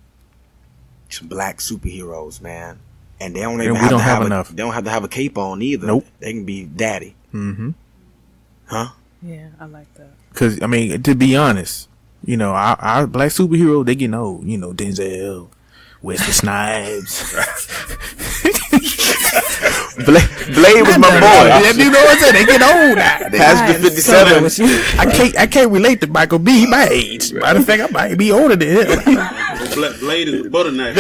black superheroes, man. And they don't even have enough. They don't have to have a cape on either. Nope. They can be daddy. Huh? Yeah, I like that. Because, I mean, to be honest, our black superhero, they getting old. Denzel, Wesley Snipes. Blade was my boy. You know what I'm saying? They get old now. Past the 57. I can't relate to Michael B. He my age. Matter of fact, I might be older than him. Blade is a butter knife.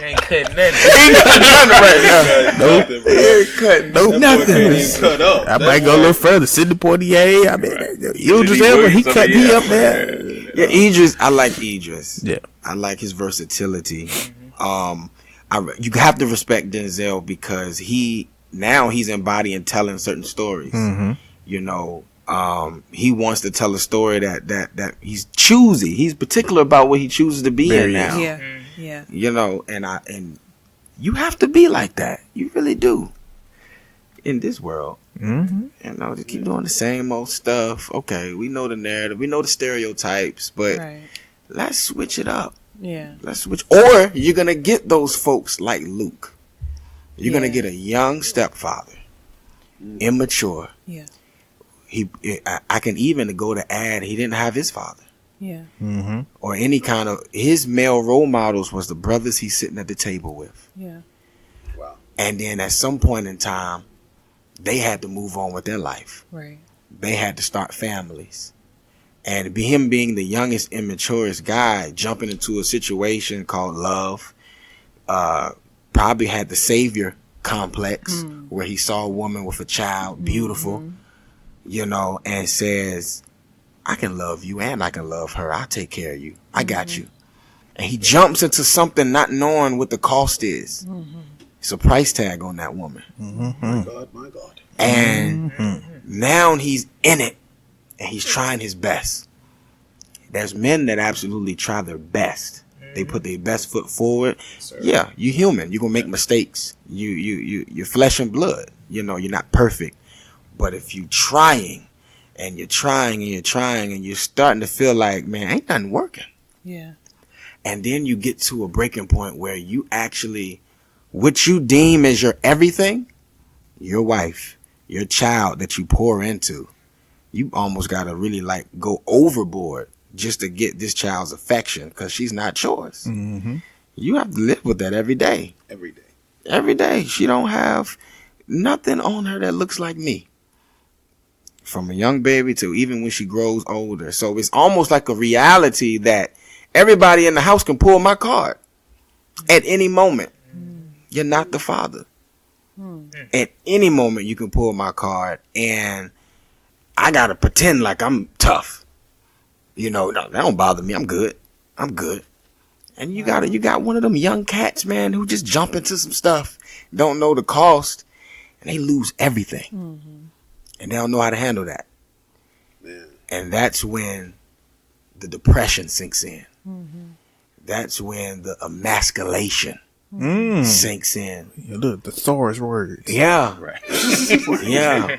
Ain't cutting nothing. Ain't cut nothing right now. Nope. Ain't cut nothing. Cut up. I might go a little further. Sidney Poitier. I mean, Idris Elba, he cut me up there. Yeah, Idris. I like Idris. Yeah. I like his versatility. You have to respect Denzel because he's embodying telling certain stories. He wants to tell a story that he's choosy. He's particular about what he chooses to be in now. Yeah. And you have to be like that. You really do. In this world. Just keep doing the same old stuff. Okay, we know the narrative, we know the stereotypes, but let's switch it up. Yeah. Let's switch. Or you're gonna get those folks like Luke. You're gonna get a young stepfather, immature. Yeah. I can even go to add he didn't have his father. Yeah. Or any kind of his male role models was the brothers he's sitting at the table with. Yeah. Wow. And then at some point in time, they had to move on with their life. Right. They had to start families. And him being the youngest, immaturest guy, jumping into a situation called love, probably had the savior complex where he saw a woman with a child, beautiful, and says, I can love you and I can love her. I'll take care of you. I got you. And he jumps into something not knowing what the cost is. It's a price tag on that woman. My God. And now he's in it. and he's trying his best. There's men that absolutely try their best. They put their best foot forward. Yeah, you're human. You're gonna make mistakes. You're flesh and blood. You know, you're not perfect. But if you're trying and you're trying and you're trying and you're starting to feel like, man, ain't nothing working. Yeah. And then you get to a breaking point where you actually, what you deem as your everything, your wife, your child that you pour into, you almost got to really like go overboard just to get this child's affection because she's not yours. Mm-hmm. You have to live with that every day. Every day. Every day. She don't have nothing on her that looks like me. From a young baby to even when she grows older. So it's almost like a reality that everybody in the house can pull my card at any moment. You're not the father. At any moment you can pull my card and I gotta pretend like I'm tough. You know, no, that don't bother me. I'm good. And you got one of them young cats, man, who just jump into some stuff, don't know the cost, and they lose everything. And they don't know how to handle that. Man. And that's when the depression sinks in. That's when the emasculation sinks in. Yeah, look, the Thor's words. Yeah. Right. Yeah.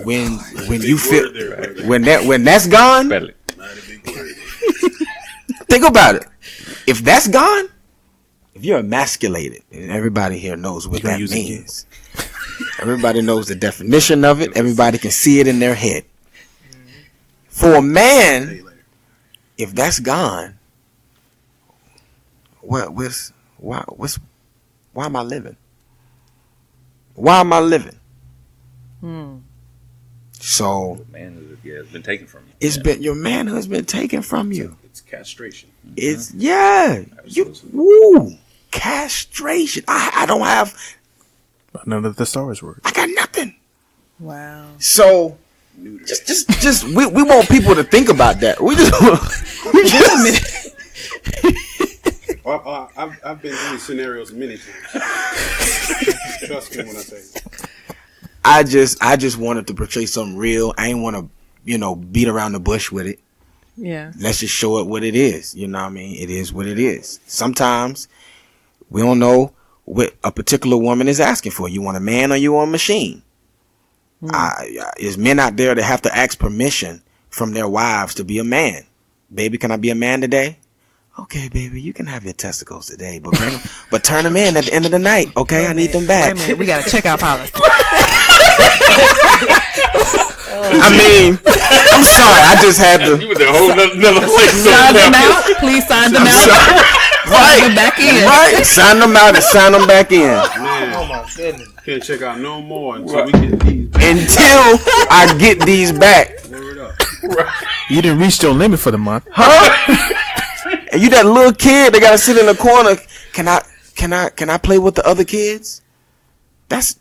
When you feel when that's gone, think about it. If that's gone, if you're emasculated, and everybody here knows what that means. Everybody knows the definition of it. Everybody can see it in their head. For a man, if that's gone, why am I living? Why am I living? So manhood, it's been taken from you. It's been your manhood's been taken from you. It's castration. It's castration. I don't have none of the Thor's words. I got nothing. Wow. So just we want people to think about that. We just Well, I've been in these scenarios many times. Trust me when I say it. I just wanted to portray something real. I ain't want to, beat around the bush with it. Yeah. Let's just show it what it is. You know what I mean? It is what it is. Sometimes we don't know what a particular woman is asking for. You want a man or you want a machine? There's men out there that have to ask permission from their wives to be a man. Baby, can I be a man today? Okay, baby, you can have your testicles today, but turn them in at the end of the night. Okay, I need them back. Wait a minute, we got a checkout policy. I mean, I'm sorry. I just had to. You were the whole another place. Sign them out. Please sign them out. Right. Sign them back in. Right. Sign them out and sign them back in. Man, Oh my goodness. can't check out no more until we get these. Until I get these back. Word up. You didn't reach your limit for the month. Huh? And you that little kid that gotta sit in the corner. Can I play with the other kids? That's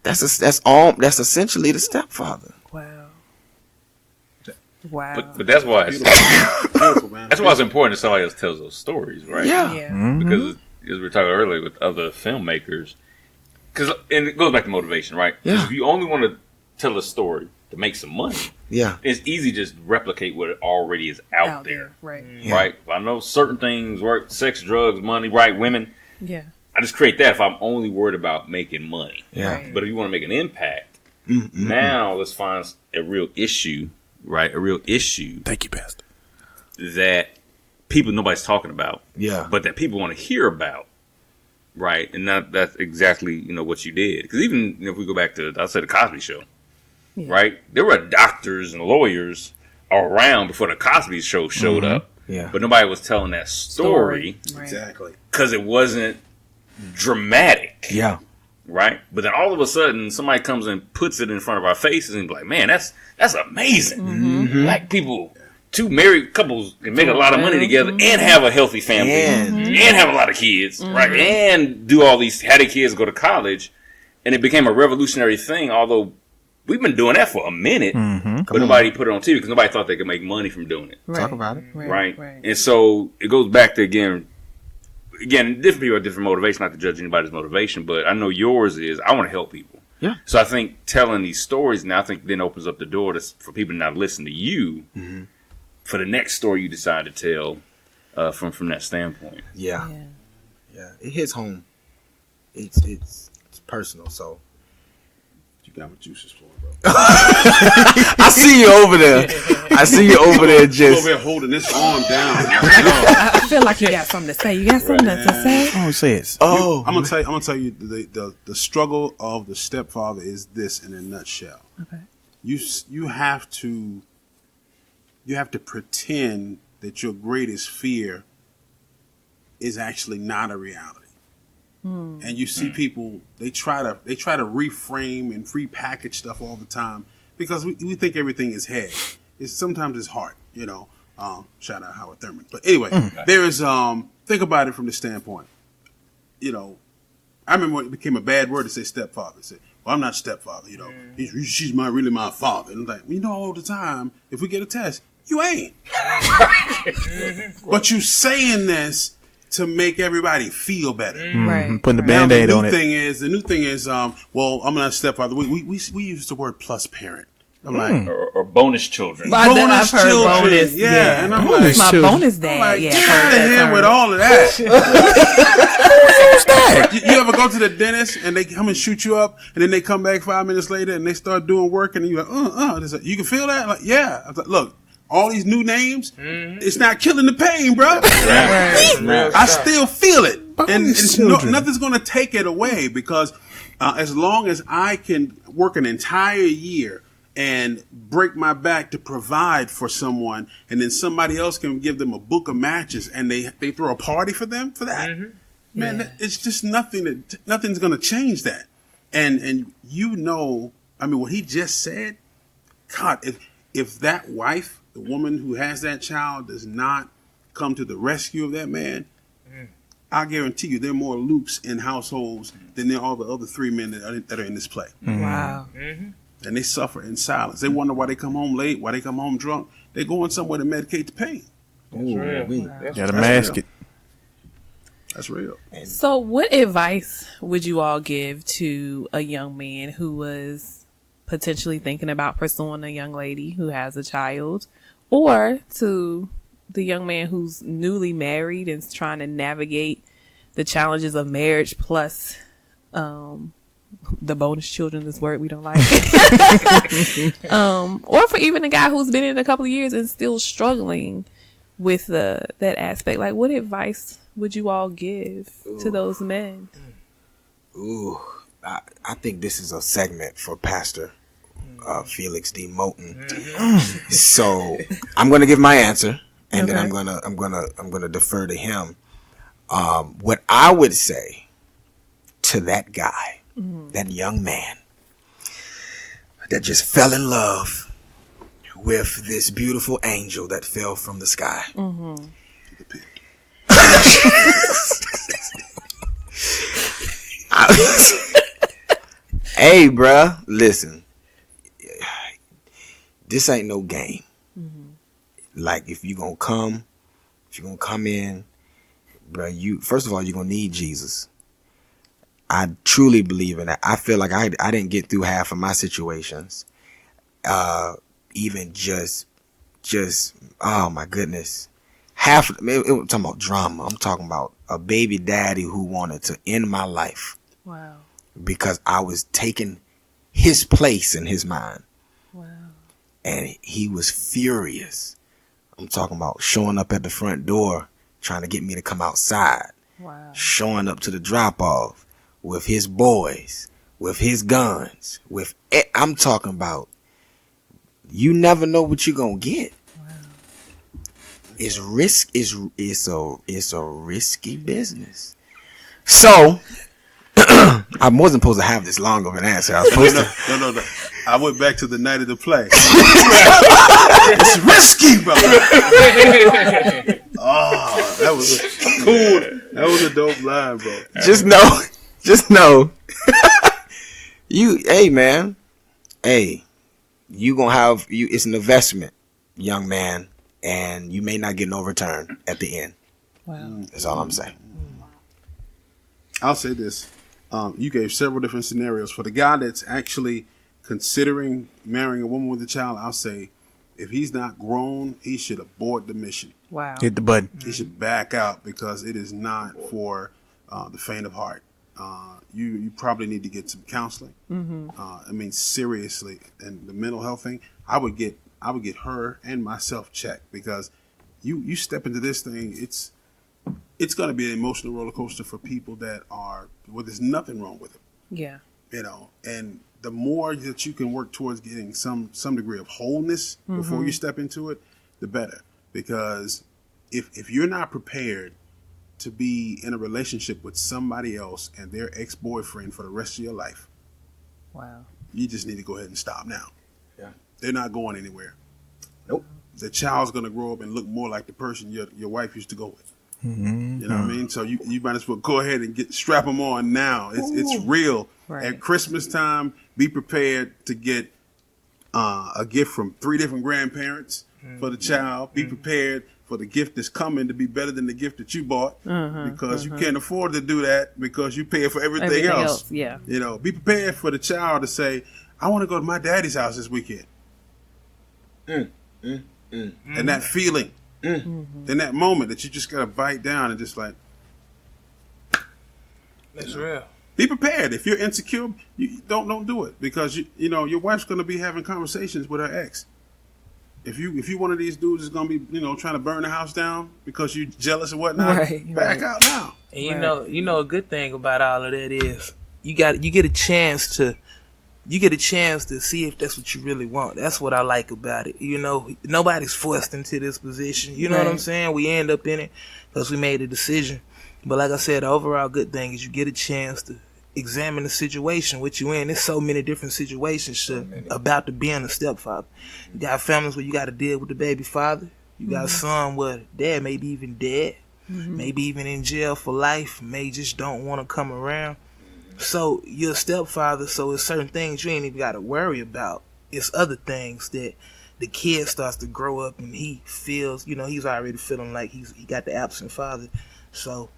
essentially the stepfather. Wow. But that's why that's why it's important that somebody else tells those stories, right? Yeah. Mm-hmm. Because as we were talking earlier with other filmmakers, and it goes back to motivation, right? Yeah. If you only want to tell a story to make some money, Yeah. it's easy to just replicate what already is out there. Right. Yeah. Right? If I know certain things work, sex, drugs, money, right? Women. Yeah. I just create that if I'm only worried about making money. Yeah. Right. But if you want to make an impact, now let's find a real issue, right? A real issue Thank you, Pastor. that nobody's talking about, Yeah. but that people want to hear about, right? And that's exactly what you did. Because even if we go back to, I said, the Cosby Show, right? There were doctors and lawyers around before the Cosby Show showed up, Yeah. but nobody was telling that story Right. Exactly. because it wasn't dramatic. Yeah. Right? But then all of a sudden, somebody comes and puts it in front of our faces and be like, man, that's amazing. Like two married couples can make a lot of money together and have a healthy family and have a lot of kids, right? And do all these, have their kids go to college. And it became a revolutionary thing, although we've been doing that for a minute, but nobody put it on TV because nobody thought they could make money from doing it. Right. Talk about it. Right? And so it goes back to, again, different people have different motivation, not to judge anybody's motivation, but I know yours is, I want to help people. Yeah. So I think telling these stories now, I think then opens up the door for people to now listen to you for the next story you decide to tell from that standpoint. Yeah. It hits home. It's personal. So You got my juices flowing, bro. I see you over there. Just over there holding this arm down. I feel like you got something to say. You got something to say? Oh, say it. oh, I'm gonna tell you the struggle of the stepfather is this in a nutshell. Okay. You have to pretend that your greatest fear is actually not a reality. And you see people, they try to reframe and repackage stuff all the time because we think everything is head. Sometimes it's heart, you know. Shout out Howard Thurman. But anyway, there is think about it from the standpoint. You know, I remember when it became a bad word to say stepfather. Say, well, I'm not stepfather, you know. She's really my father. And I'm like, you know, all the time, if we get a test, you ain't. But you saying this to make everybody feel better. Right. Putting the Band-Aid on it. The new thing is, well, I'm not a stepfather. We use the word plus parent. I'm like, Or bonus children. But then bonus I've heard children. bonus. Yeah. And I'm Bonus like, My children. bonus I'm dad. like, Yeah. get I've heard out of that here term. with all of that. You ever go to the dentist and they come and shoot you up, and then they come back 5 minutes later and they start doing work, and you're like, you can feel that? Like, yeah. I was like, look, all these new names, it's not killing the pain, bro. I still feel it, and nothing's going to take it away because as long as I can work an entire year and break my back to provide for someone, and then somebody else can give them a book of matches, and they throw a party for them for that. Man, it's just nothing's going to change that. And you know, I mean, what he just said, God, if that wife, the woman who has that child, does not come to the rescue of that man, I guarantee you there are more Lukes in households than there are the other 3 men that are in this play. Wow. And they suffer in silence. They wonder why they come home late, why they come home drunk. They're going somewhere to medicate the pain. Gotta mask it. That's real. So, what advice would you all give to a young man who was potentially thinking about pursuing a young lady who has a child, or to the young man who's newly married and is trying to navigate the challenges of marriage plus the bonus children, this word we don't like, or for even a guy who's been in a couple of years and still struggling with that aspect? Like, what advice would you all give to those men? I think this is a segment for Pastor Felix D. Moten. So I'm going to give my answer, and then I'm gonna defer to him. What I would say to that guy, that young man that just fell in love with this beautiful angel that fell from the sky. Hey, bruh, listen. This ain't no game. Like, if you're gonna come in, bruh, first of all, you're gonna need Jesus. I truly believe in that. I feel like I didn't get through half of my situations. Even just, oh my goodness. I'm talking about drama. I'm talking about a baby daddy who wanted to end my life. Wow. Because I was taking his place in his mind. Wow. And he was furious. I'm talking about showing up at the front door, trying to get me to come outside. Wow. Showing up to the drop-off with his boys, with his guns, I'm talking about, you never know what you're going to get. It's a risky business. So I wasn't supposed to have this long of an answer. I was supposed to. No. I went back to the night of the play. It's risky, bro. Oh, that was cool. That was a dope line, bro. Just know. Hey man, you gonna have it's an investment, young man. And you may not get no return at the end. Wow. That's all I'm saying. I'll say this. you gave several different scenarios. For the guy that's actually considering marrying a woman with a child, I'll say, if he's not grown, he should abort the mission. Wow. Hit the button. He should back out because it is not for the faint of heart. You probably need to get some counseling. I mean, seriously, and the mental health thing. I would get her and myself checked, because you step into this thing. It's going to be an emotional roller coaster for people that are, well, there's nothing wrong with it. Yeah. You know, and the more that you can work towards getting some degree of wholeness before you step into it, the better. Because if you're not prepared to be in a relationship with somebody else and their ex-boyfriend for the rest of your life, Wow. you just need to go ahead and stop now. Yeah. They're not going anywhere. Nope. The child's going to grow up and look more like the person your wife used to go with. Mm-hmm. You know what I mean? So you might as well go ahead and strap them on now. It's real. Right. At Christmas time, be prepared to get a gift from 3 different grandparents for the child. Be prepared for the gift that's coming to be better than the gift that you bought, because you can't afford to do that because you pay for everything else. Yeah. You know, be prepared for the child to say, I want to go to my daddy's house this weekend. And that feeling, in that moment that you just got to bite down and just like, That's real. be prepared. If you're insecure, you don't do it, because you know your wife's going to be having conversations with her ex. If you one of these dudes is going to be trying to burn the house down because you're jealous and whatnot, back out now. And you know a good thing about all of that is you get a chance to see if that's what you really want. That's what I like about it. You know, nobody's forced into this position. You know what I'm saying? We end up in it because we made a decision. But like I said, the overall good thing is you get a chance to examine the situation which you in. There's so many different situations about to being a stepfather. You got families where you got to deal with the baby father. You got some where dad maybe even dead, maybe even in jail for life, may just don't want to come around. So you're a stepfather, so it's certain things you ain't even got to worry about. It's other things that the kid starts to grow up and he feels, he's already feeling like he got the absent father. So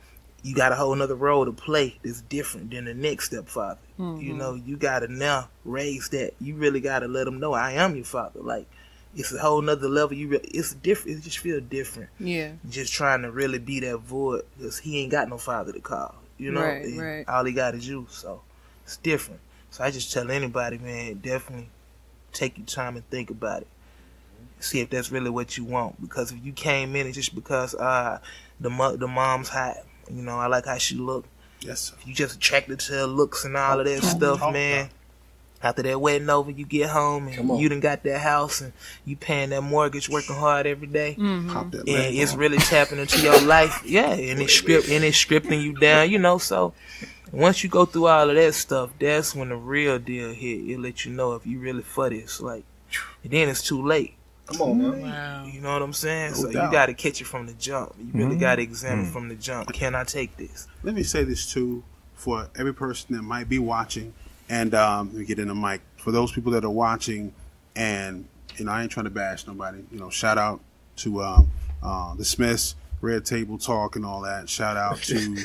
you got a whole nother role to play that's different than the next stepfather. You got to now raise that. You really got to let them know, I am your father. Like, it's a whole nother level. It's different. It just feels different. Yeah. Just trying to really be that void because he ain't got no father to call. Right. All he got is you. So it's different. So I just tell anybody, man, definitely take your time and think about it. See if that's really what you want. Because if you came in and just because the mom's hot, I like how she look. Yes, sir. If you just attracted to her looks and all of that stuff, man. After that wedding over, you get home and you done got that house and you paying that mortgage, working hard every day. And it's really tapping into your life. Yeah, and it's scripting you down, so once you go through all of that stuff, that's when the real deal hit. It'll let you know if you really for this. Like, and then it's too late. Come on, man. Wow. You know what I'm saying? No So doubt. you got to catch it from the jump. You really got to examine from the jump. Can I take this? Let me say this too, for every person that might be watching, and let me get in the mic. For those people that are watching, and I ain't trying to bash nobody. Shout out to the Smiths, Red Table Talk, and all that. Shout out to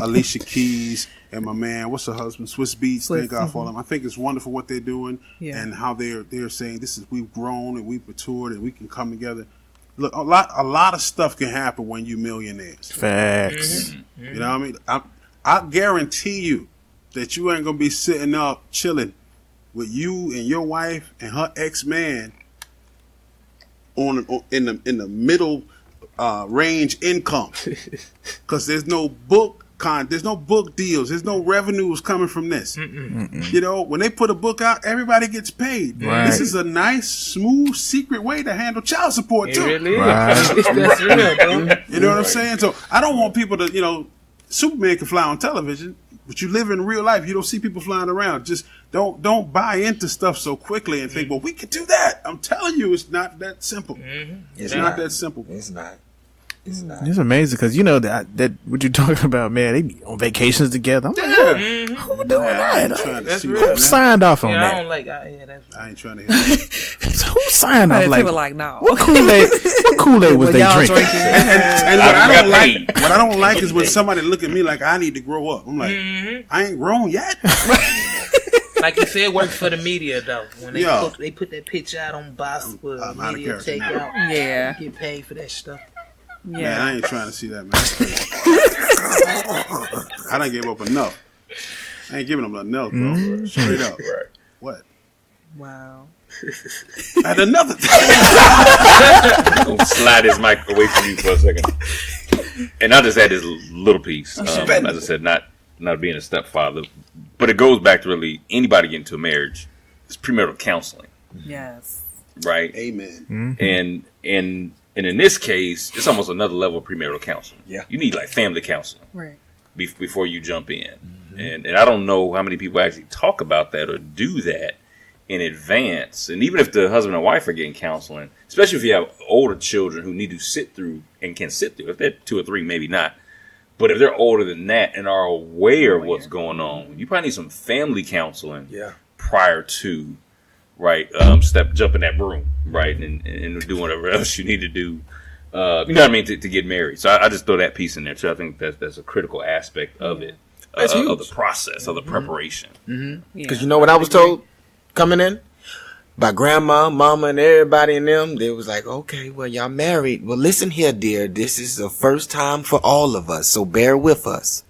Alicia Keys and my man, what's her husband, Swiss Beats. Thank God for them. I think it's wonderful what they're doing and how they're saying we've grown and we've matured and we can come together. Look, a lot of stuff can happen when you millionaires. Facts. You know what I mean? I guarantee you that you ain't gonna be sitting up chilling with you and your wife and her ex-man in the middle range income, because there's no book deals, there's no revenues coming from this. When they put a book out, everybody gets paid. Right. This is a nice, smooth, secret way to handle child support too. It really is. Right. That's real, bro. You know what I'm saying? So I don't want people to, Superman can fly on television, but you live in real life. You don't see people flying around. Just don't buy into stuff so quickly and think, well, we could do that. I'm telling you, it's not that simple. It's not that simple. It's not. It's amazing because you know that what you're talking about, man. They be on vacations together. I'm like, who doing that? Who signed off on that? I don't like. I ain't trying to hear that. So who signed off? Like, like no. What Kool-Aid was they drinking? And what I don't like is when somebody look at me like I need to grow up. I'm like, I ain't grown yet. Like you said, it works for the media though. When they put that picture out on box for media takeout, yeah, get paid for that stuff. Yeah, man, I ain't trying to see that, man. I done gave up enough. I ain't giving them enough, bro. Straight up. Right. What? wow. And another thing. I'm gonna slide this mic away from you for a second. And I'll just add this little piece. As I said, not being a stepfather, but it goes back to really anybody getting into a marriage. It's premarital counseling. Yes. Right? Amen. And in this case, it's almost another level of premarital counseling. Yeah. You need like family counseling. Right. Before you jump in. And I don't know how many people actually talk about that or do that in advance. And even if the husband and wife are getting counseling, especially if you have older children who need to sit through and can sit through, if they're 2 or 3, maybe not. But if they're older than that and are aware of what's going on, you probably need some family counseling prior to, right, jump in that broom, right, and do whatever else you need to do. You know what I mean, to get married. So I just throw that piece in there too. I think that's a critical aspect of it, of the process, of the preparation. Because you know what I was told coming in by grandma, mama, and everybody in them. They was like, okay, well, y'all married. Well, listen here, dear. This is the first time for all of us, so bear with us.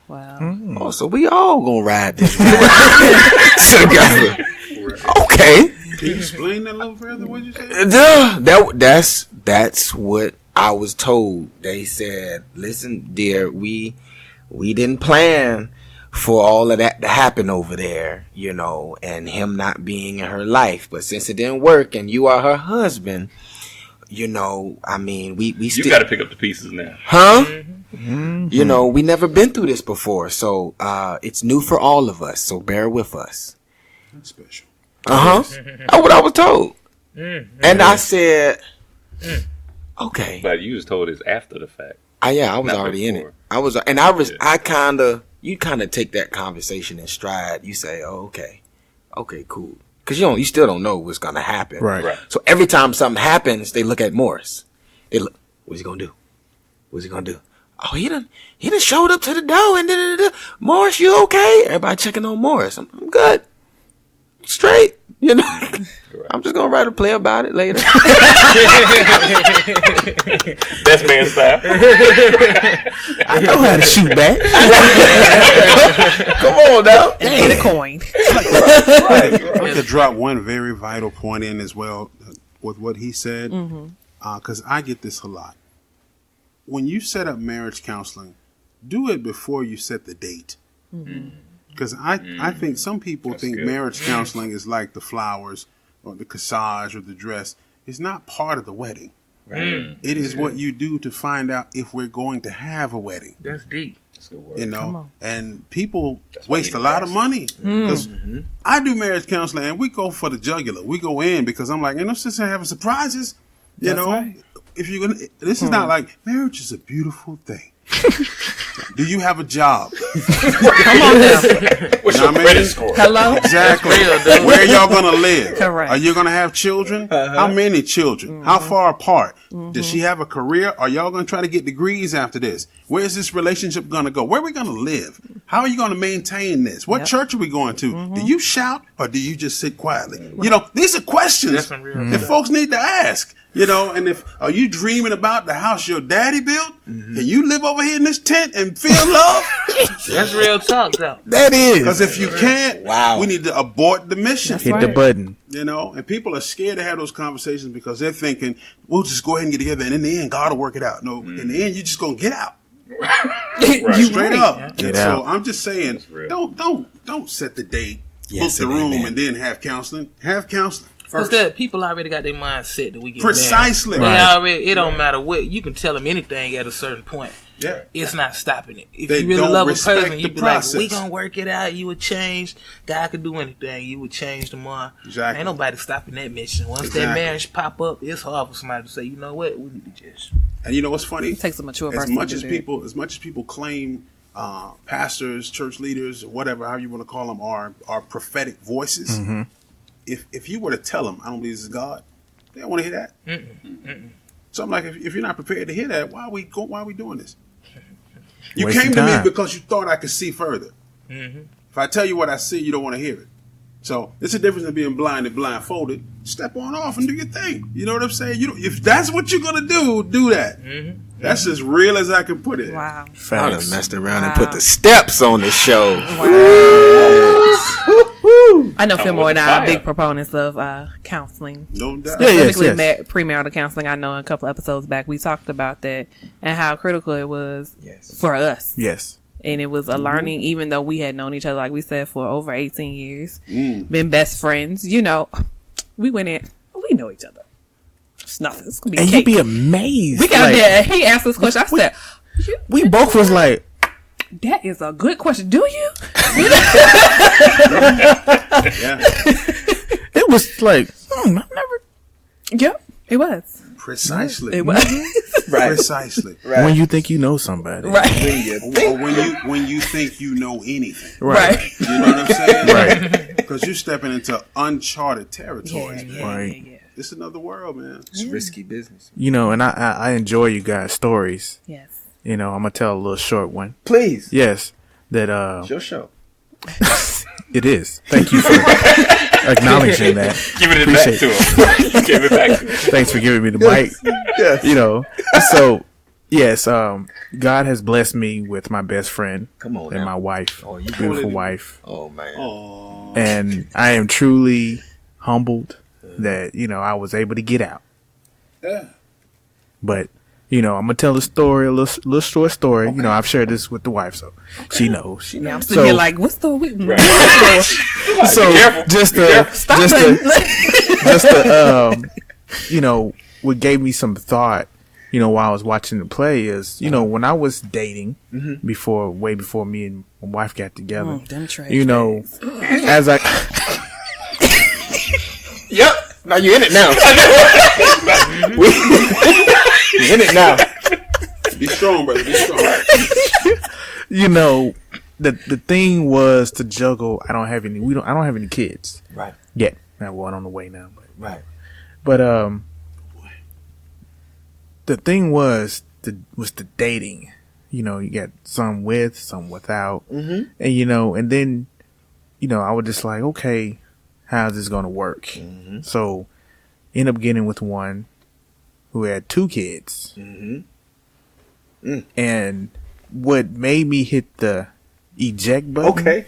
Wow. Oh, so we all gonna ride this together. Okay. Can you explain that a little further? What you say? That's what I was told. They said, listen, dear, we didn't plan for all of that to happen over there, you know, and him not being in her life. But since it didn't work and you are her husband, you know, I mean, we still... You got to pick up the pieces now. Huh? You know, we never been through this before. So it's new for all of us. So bear with us. That's special. That's what I was told. And I said, okay. But you was told it's after the fact. I was already in it. You kind of take that conversation in stride. You say, oh, okay, cool. Because you still don't know what's gonna happen. Right. So every time something happens, they look at Morris. They look, what's he gonna do? What's he gonna do? Oh, he done showed up to the door and da. Morris, you okay? Everybody checking on Morris. I'm good. Straight. You know, I'm just gonna write a play about it later. Best man style. I know how to shoot back. Come on now. Get a coin. I'd like to drop one very vital point in as well with what he said, because I get this a lot. When you set up marriage counseling, do it before you set the date. Because I think some people think marriage counseling is like the flowers or the corsage or the dress. It's not part of the wedding. Right. It is what you do to find out if we're going to have a wedding. That's deep. You know, and people waste a lot of money. Because I do marriage counseling and we go for the jugular. We go in because I'm like, no sense in having surprises. You know, right. If you're gonna, this is not like marriage is a beautiful thing. Do you have a job? Come on now. What's your credit score? Hello? Exactly. Where are y'all going to live? Correct. Are you going to have children? How many children? How far apart? Does she have a career? Are y'all going to try to get degrees after this? Where is this relationship going to go? Where are we going to live? How are you going to maintain this? What church are we going to? Do you shout or do you just sit quietly? You know, these are questions that folks need to ask. You know, and are you dreaming about the house your daddy built? Can you live over here in this tent and feel love? That's real talk, though. That is. Because if you can't, we need to abort the mission. Hit the button. You know, and people are scared to have those conversations because they're thinking, we'll just go ahead and get together, and in the end, God will work it out. No, in the end, you're just going to get out. Straight up. Yeah. Get so out. I'm just saying, don't set the date, book the room, and then have counseling. Have counseling. Because people already got their mindset that we get precisely. Married. It don't matter what. You can tell them anything at a certain point. Yeah. It's not stopping it. If they you really love a person, you be process. like, we gonna work it out. You would change. God could do anything. You would change tomorrow. Exactly. Ain't nobody stopping that mission. Once that marriage pop up, it's hard for somebody to say, you know what, we need to just And you know what's funny? It takes a mature As person much to as do people, as much as people claim pastors, church leaders, whatever, however you want to call them, are prophetic voices. If you were to tell them, I don't believe this is God, they don't want to hear that. So I'm like, if you're not prepared to hear that, why are we doing this? You Wasting came to time. me because you thought I could see further. If I tell you what I see, you don't want to hear it. So it's a difference in being blind and blindfolded. Step on off and do your thing. You know what I'm saying? If that's what you're gonna do that. That's as real as I can put it. Wow. I done messed around and put the steps on the show. I know Philmore and I are fire. big proponents of counseling. No doubt. Specifically yes. premarital counseling. I know a couple episodes back we talked about that and how critical it was Yes. for us. Yes. And it was a learning, even though we had known each other, like we said, for over 18 years, been best friends. You know, we went in, we know each other. It's nothing. It's gonna be And cake. you'd be amazed. We got like, there. He asked this question. I said, we both was like, "That is a good question. Do you?" Yeah. it was like, I've never. Yep, it was. Precisely. It was. Right. Precisely. Right. When you think you know somebody. Right. Or when you think you know anything. Right. You know what I'm saying? Right. Because you're stepping into uncharted territories, Yeah, man. yeah, Right. yeah, yeah. It's another world, man. It's risky business. You know, and I enjoy you guys' stories. Yes. You know, I'm gonna tell a little short one. Please. Yes, that It's your show. it is. Thank you for acknowledging that. Giving it back Appreciate to him. Give it back to him. Thanks for giving me the mic. Yes. You know, so yes, God has blessed me with my best friend Come on and now. my wife, Oh, you beautiful doing it. wife, Oh, man. Oh, and I am truly humbled that I was able to get out. yeah. But I'm gonna tell a story, a little short story. Okay. I've shared this with the wife, so she knows. Yeah, I'm sitting here like, what's the So just what gave me some thought, while I was watching the play is, when I was dating way before me and my wife got together, them trash as I Yep. Now you're in it now. You're in it now. Be strong, brother. Be strong. the thing was to juggle. I don't have any kids Right. yet. I have one on the way now, Right. but the thing was the dating. You got some with, some without, and and then I was just like, okay, how's this gonna work? So end up getting with one who had 2 kids, and what made me hit the eject button? Okay.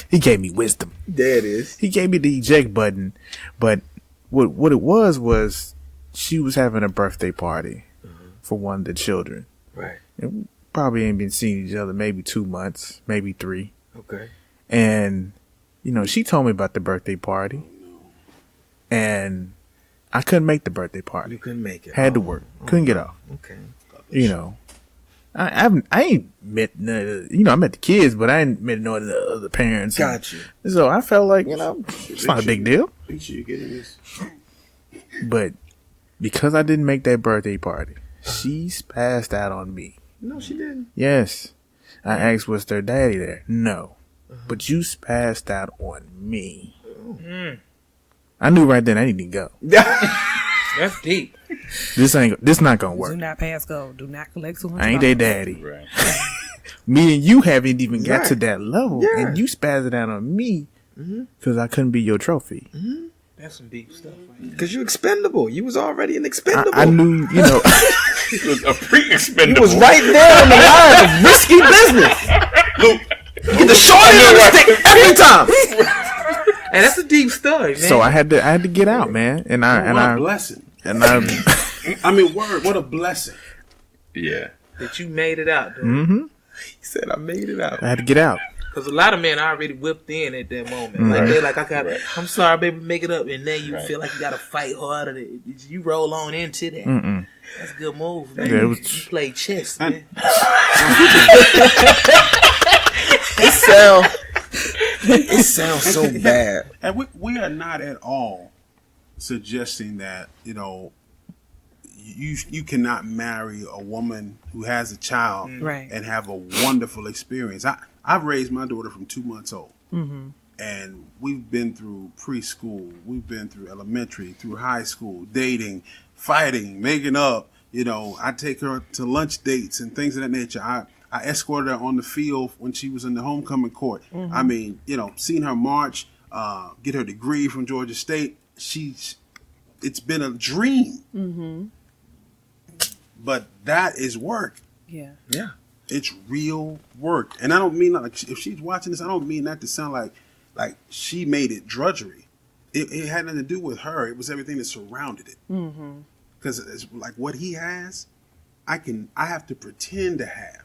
He gave me wisdom. There it is. He gave me the eject button, but what it was she was having a birthday party for one of the children. Right. And we probably ain't been seeing each other maybe 2 months, maybe 3. Okay. And she told me about the birthday party, and I couldn't make the birthday party. You couldn't make it. Had to work. Couldn't get off. Okay. I ain't met none of the, I met the kids, but I ain't met none of the other parents. Got you. So I felt like it's not a big deal. Make sure you get in this. But because I didn't make that birthday party, she spazzed out on me. No, she didn't. Yes. I asked, was their daddy there? No. But you spazzed out on me. I knew right then I needed to go. That's deep. This not gonna Do work. not pass go. Do not collect $200. I ain't their daddy. Right. Me and you haven't even got Right. to that level, Yeah. and you spazzed out on me because I couldn't be your trophy. That's some deep stuff. Right? Because you expendable. You was already an expendable. I knew, It was a pre-expendable. You was right there on the line of risky business. Get the short end of the stick every time. And that's a deep story, man. so I had to get out, man, and What a I blessing. I I mean, word. What a blessing. Yeah. that you made it out, dude. He said, I made it out. had to get out. Because a lot of men already whipped in at that moment. Like they're like, I'm sorry, baby, make it up. And then you feel like you got to fight harder. You roll on into that. That's a good move, man. Yeah, it was- You play chess, man. It sounds so bad. And we are not at all suggesting that, you cannot marry a woman who has a child Right. and have a wonderful experience. I've raised my daughter from 2 months old, and we've been through preschool, we've been through elementary, through high school, dating, fighting, making up. You know, I take her to lunch dates and things of that nature. I escorted her on the field when she was in the homecoming court. I mean, you know, seen her march, get her degree from Georgia State. It's been a dream. But that is work. Yeah. Yeah. It's real work. And I don't mean like if she's watching this, I don't mean that to sound like she made it drudgery. It had nothing to do with her. It was everything that surrounded it. Because it's like what he has, I have to pretend to have.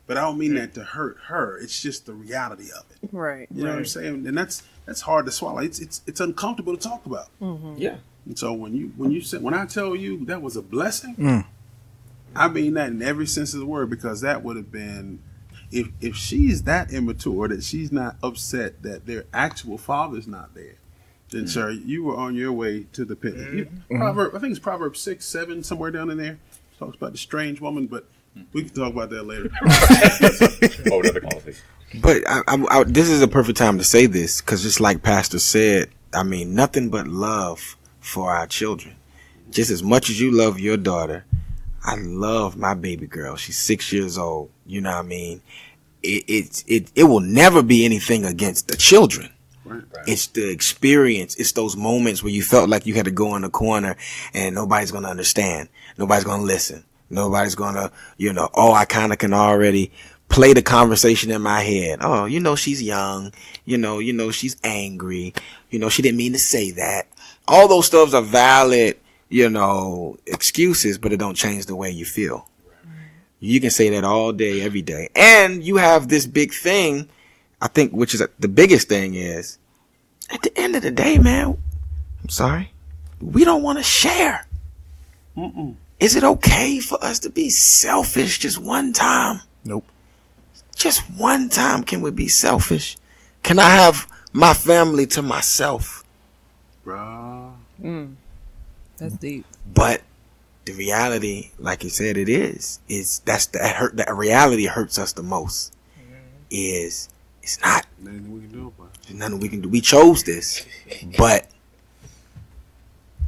But I don't mean that to hurt her. It's just the reality of it. Right. You know what I'm saying? And that's hard to swallow. It's uncomfortable to talk about. Yeah. And so when I tell you that was a blessing, I mean that in every sense of the word, because that would have been if she's that immature that she's not upset that their actual father's not there, then sir, you were on your way to the pit. I think it's Proverbs 6, 7, somewhere down in there. Talks about the strange woman, but we can talk about that later. Another conversation. But I, this is a perfect time to say this, because just like Pastor said, I mean, nothing but love for our children. Just as much as you love your daughter, I love my baby girl. She's 6 years old. You know what I mean? It will never be anything against the children. Right. It's the experience. It's those moments where you felt like you had to go in the corner and nobody's going to understand. Nobody's going to listen. Nobody's going to, I kind of can already play the conversation in my head. Oh, she's young. She's angry. She didn't mean to say that. All those stuffs are valid, excuses, but it don't change the way you feel. You can say that all day, every day. And you have this big thing, I think, which is the biggest thing is, at the end of the day, man, I'm sorry, we don't want to share. Is it okay for us to be selfish just one time? Nope. Just one time can we be selfish? Can I have my family to myself? Bruh. That's deep. But the reality, like you said, that reality hurts us the most. It's not. Nothing we can do about it. There's nothing we can do. We chose this, but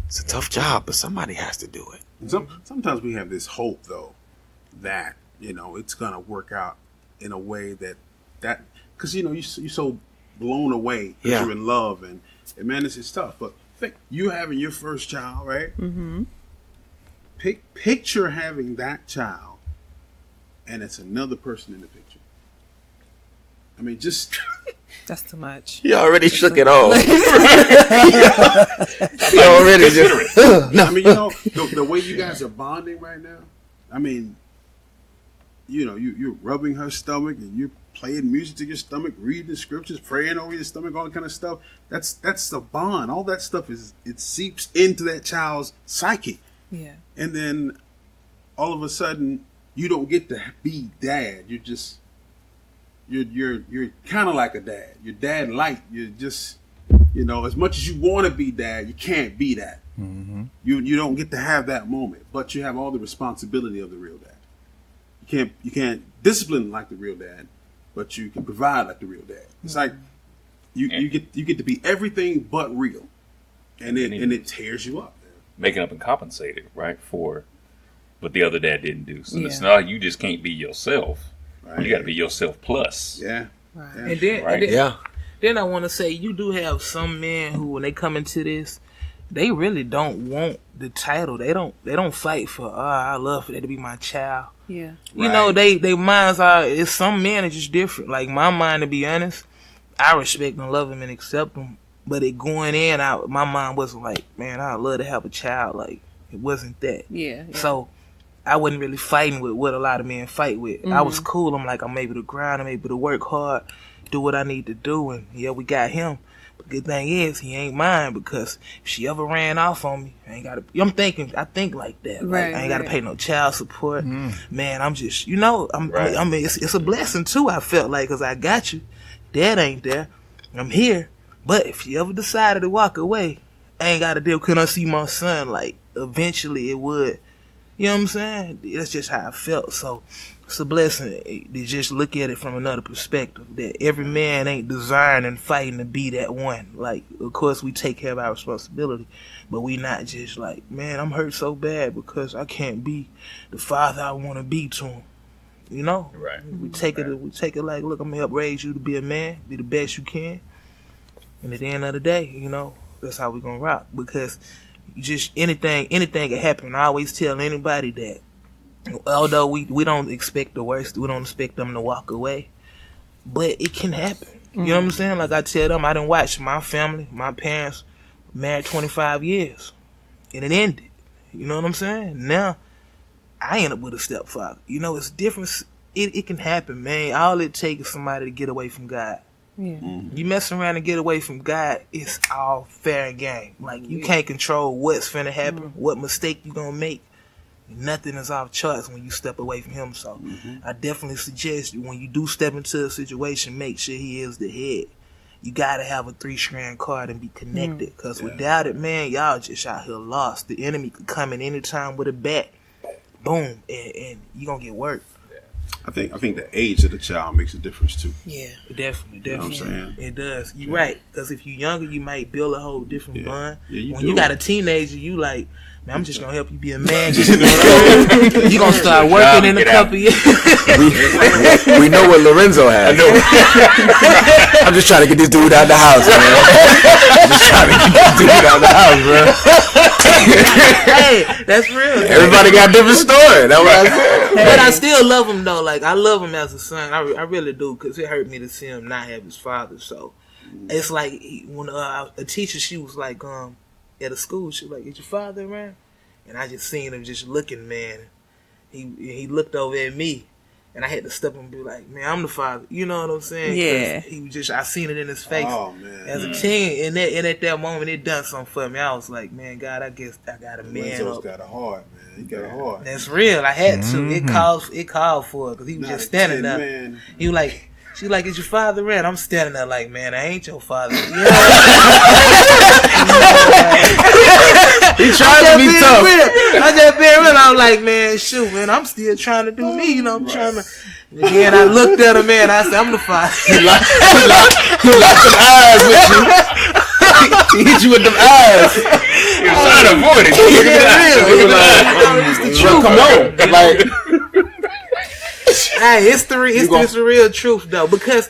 it's a tough job, but somebody has to do it. Sometimes we have this hope, though, that, it's going to work out in a way that because, you're so blown away because you're in love and man, it's tough. But think you having your first child, right? Picture having that child and it's another person in the picture. I mean, just... That's too much. He already shook it off. He already just... I mean, the way you guys are bonding right now, I mean, you're rubbing her stomach and you're playing music to your stomach, reading the scriptures, praying over your stomach, all that kind of stuff. That's the bond. All that stuff it seeps into that child's psyche. Yeah. And then all of a sudden you don't get to be dad. You're just you're kind of like a dad. You're dad light. You're just as much as you want to be dad, you can't be that. You don't get to have that moment, but you have all the responsibility of the real dad. You can't discipline like the real dad, but you can provide like the real dad. It's like you get to be everything but real, and it tears you up. Making up and compensated, right, for what the other dad didn't do. So it's not like you just can't be yourself. Right. You got to be yourself plus. Right. Yeah. And then I want to say, you do have some men who, when they come into this, they really don't want the title. They don't fight for, I love for that to be my child. Yeah. They minds are, some men are just different. Like my mind, to be honest, I respect and love them and accept them. But it going in, my mind wasn't like, man, I'd love to have a child. Like, it wasn't that. Yeah. So I wasn't really fighting with what a lot of men fight with. I was cool. I'm like, I'm able to grind. I'm able to work hard, do what I need to do. And yeah, we got him. But the good thing is, he ain't mine, because if she ever ran off on me, I ain't got to. I think like that. Right. Like, I ain't got to pay no child support. Man, I'm just, I mean, it's a blessing too. I felt like, because I got you. Dad ain't there. I'm here. But if she ever decided to walk away, I ain't got to deal. Can I see my son? Like, eventually it would. You know what I'm saying? That's just how I felt. So it's a blessing to just look at it from another perspective. That every man ain't desiring and fighting to be that one. Like, of course, we take care of our responsibility, but we not just like, man, I'm hurt so bad because I can't be the father I want to be to him. You know? Right. We take it like, look, I'm gonna help raise you to be a man, be the best you can. And at the end of the day, you know, that's how we gonna rock. Because just anything can happen. I always tell anybody that although we don't expect the worst, we don't expect them to walk away, but it can happen. You know what I'm saying? Like I tell them, I done watched my family, my parents married 25 years, and it ended. You know what I'm saying? Now I end up with a stepfather. You know, it's different. It can happen, man. All it takes is somebody to get away from God. Yeah. You mess around and get away from God, it's all fair game. Like, you can't control what's finna happen, what mistake you gonna make. Nothing is off charts when you step away from him. So I definitely suggest when you do step into a situation, make sure he is the head. You gotta have a 3-strand card and be connected. Because without it, man, y'all just out here lost. The enemy could come in any time with a bat. Boom. And you gonna get worked. I think the age of the child makes a difference too. Yeah, definitely. You know what I'm saying? It does. You're right. Because if you're younger, you might build a whole different bond. Yeah, when you got a teenager, you like, man, I'm just gonna help you be a man. You gonna start working in a couple years. We know what Lorenzo has. I'm just trying to get this dude out of the house, man. I'm just trying to get this dude out of the house, bro. Hey, that's real. Everybody got a different story. That's what I said. But I still love him though. Like, I love him as a son. I really do, because it hurt me to see him not have his father. So it's like when a teacher, she was like, at a school, she was like, "Is your father around?" And I just seen him just looking, man. He looked over at me, and I had to step and be like, "Man, I'm the father." You know what I'm saying? Yeah. He was just, I seen it in his face. Oh man. As a teen, and at that moment, it done something for me. I was like, man, God, I guess I got a man Lorenzo's up. got a heart, man. He got a heart. That's real. I had to. It called for it, because he was just standing there. Man. He was like, she like, "Is your father around?" I'm standing there like, man, I ain't your father. You know? He trying to be tough. I just being real. I was like, man, shoot, man, I'm still trying to do me. You know, I'm trying to. And then I looked at him, man. I said, "I'm the father." He locked them eyes with you. He hit you with them eyes. He was trying to avoid it. It's the truth. Come on, like. Hey, it's the real truth though, because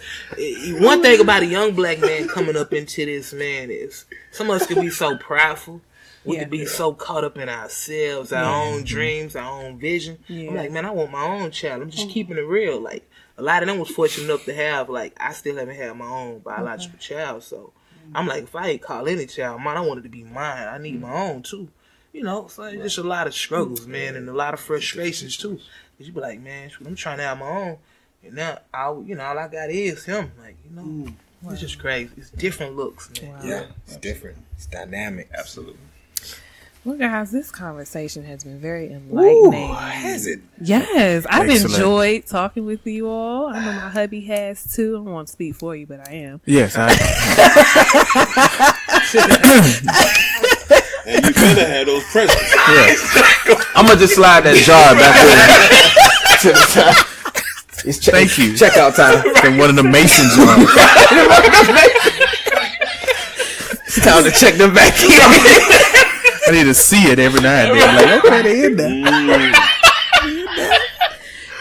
one thing about a young black man coming up into this, man, is some of us could be so prideful. We could be so caught up in ourselves, our own dreams, our own vision. Yeah. I'm like, man, I want my own child. I'm just keeping it real. Like, a lot of them was fortunate enough to have, like, I still haven't had my own biological child. So I'm like, if I ain't call any child mine, I want it to be mine. I need my own too. You know, so it's just a lot of struggles, man, and a lot of frustrations too. Cause you be like, man, I'm trying to have my own, and now all I got is him. Like, you know, it's just crazy. It's different looks, man. Wow. Yeah, it's different. It's dynamic. Absolutely. Well, guys, this conversation has been very enlightening. Ooh, has it? Yes, I've Excellent. enjoyed talking with you all. I know my hubby has too. I don't want to speak for you, but I am. Yes, And you better have those presents. I'm gonna just slide that jar back to the top. It's Thank you. Checkout time. from one of the Masons. Rooms. It's time to check them back in. I need to see it every now and then. Like, okay, they in there.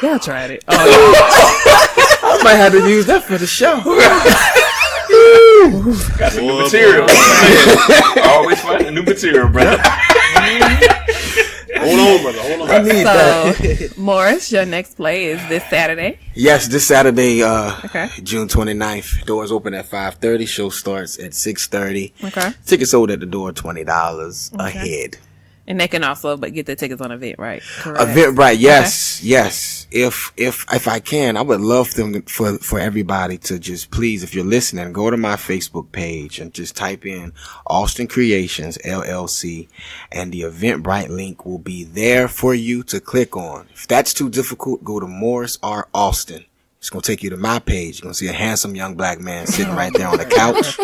Y'all tried it. I might have to use that for the show. Got some new material. Always finding new material, brother. Hold on, brother. Hold on. I need that. So, Morris, your next play is this Saturday. Yes, this Saturday, Okay. June 29th. Doors open at 5:30. Show starts at 6:30. Okay. Tickets sold at the door, $20 a head. And they can also get the tickets on Eventbrite. Correct. Eventbrite, yes, yes. If I can, I would love them for everybody to just please, if you're listening, go to my Facebook page and just type in Austin Creations LLC, and the Eventbrite link will be there for you to click on. If that's too difficult, go to Morris R. Austin. It's gonna take you to my page. You're gonna see a handsome young black man sitting right there on the couch,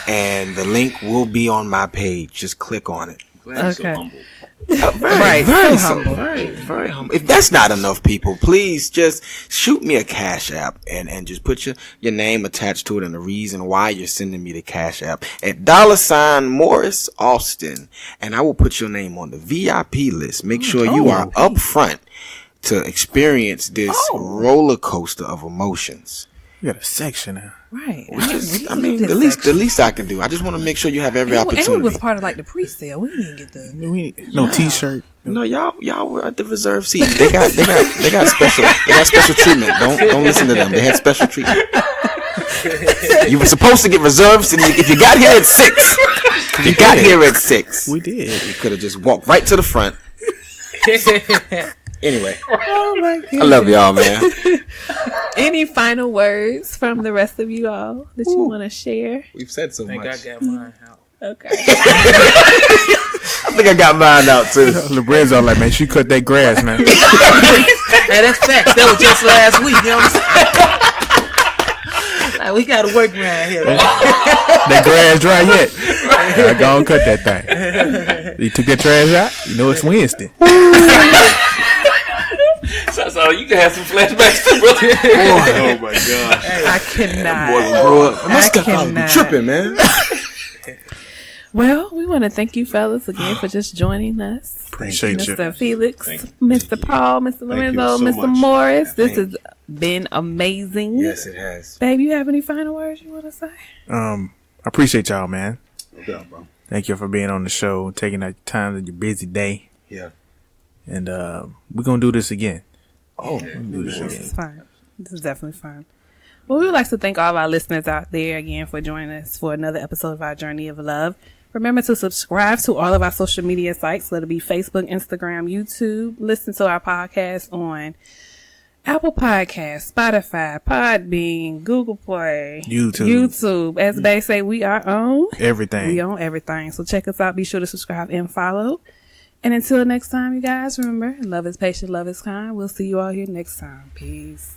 and the link will be on my page. Just click on it. Glad you're so Okay. humble. Very humble. Very humble. If that's not enough, people, please just shoot me a Cash App and just put your name attached to it and the reason why you're sending me the Cash App at $Morris Austin, and I will put your name on the VIP list. Make sure you are up front to experience this roller coaster of emotions. You got a section now. Right. The least I can do. I just want to make sure you have every opportunity. And it was part of like the pre-sale. We didn't get the T-shirt. No, y'all were at the reserved seat. They got special treatment. Don't listen to them. They had special treatment. You were supposed to get reserves, and if you got here at 6, we did. You could have just walked right to the front. Anyway, oh my goodness. I love y'all, man. Any final words from the rest of you all that you want to share? We've said so much. I got mine out. Okay. I think I got mine out too. LeBron's like, man, she cut that grass, man. Hey, that's facts. That was just last week. You know what I'm saying? Like, we got to work around here. That grass dry yet? I go and cut that thing. You took that trash out? You know it's Wednesday. So you can have some flashbacks too, brother. Oh my gosh. I cannot. Boy, grow up. My I stepfather be cannot. tripping, man. Well, we want to thank you fellas again for just joining us. Appreciate you. Mr. Felix, Mr. Paul, Mr. Lorenzo, so Mr. much. Morris. This has been amazing. Yes, it has. Babe, you have any final words you want to say? I appreciate y'all, man. No doubt, bro. Thank you for being on the show, taking that time in your busy day. Yeah. And we're going to do this again. Oh, This is fun. This is definitely fun. Well, we would like to thank all of our listeners out there again for joining us for another episode of our Journey of Love. Remember to subscribe to all of our social media sites. Let it be Facebook, Instagram, YouTube. Listen to our podcast on Apple Podcasts, Spotify, Podbean, Google Play, YouTube. As they say, we are on everything. We own everything. So check us out. Be sure to subscribe and follow. And until next time, you guys, remember, love is patient, love is kind. We'll see you all here next time. Peace.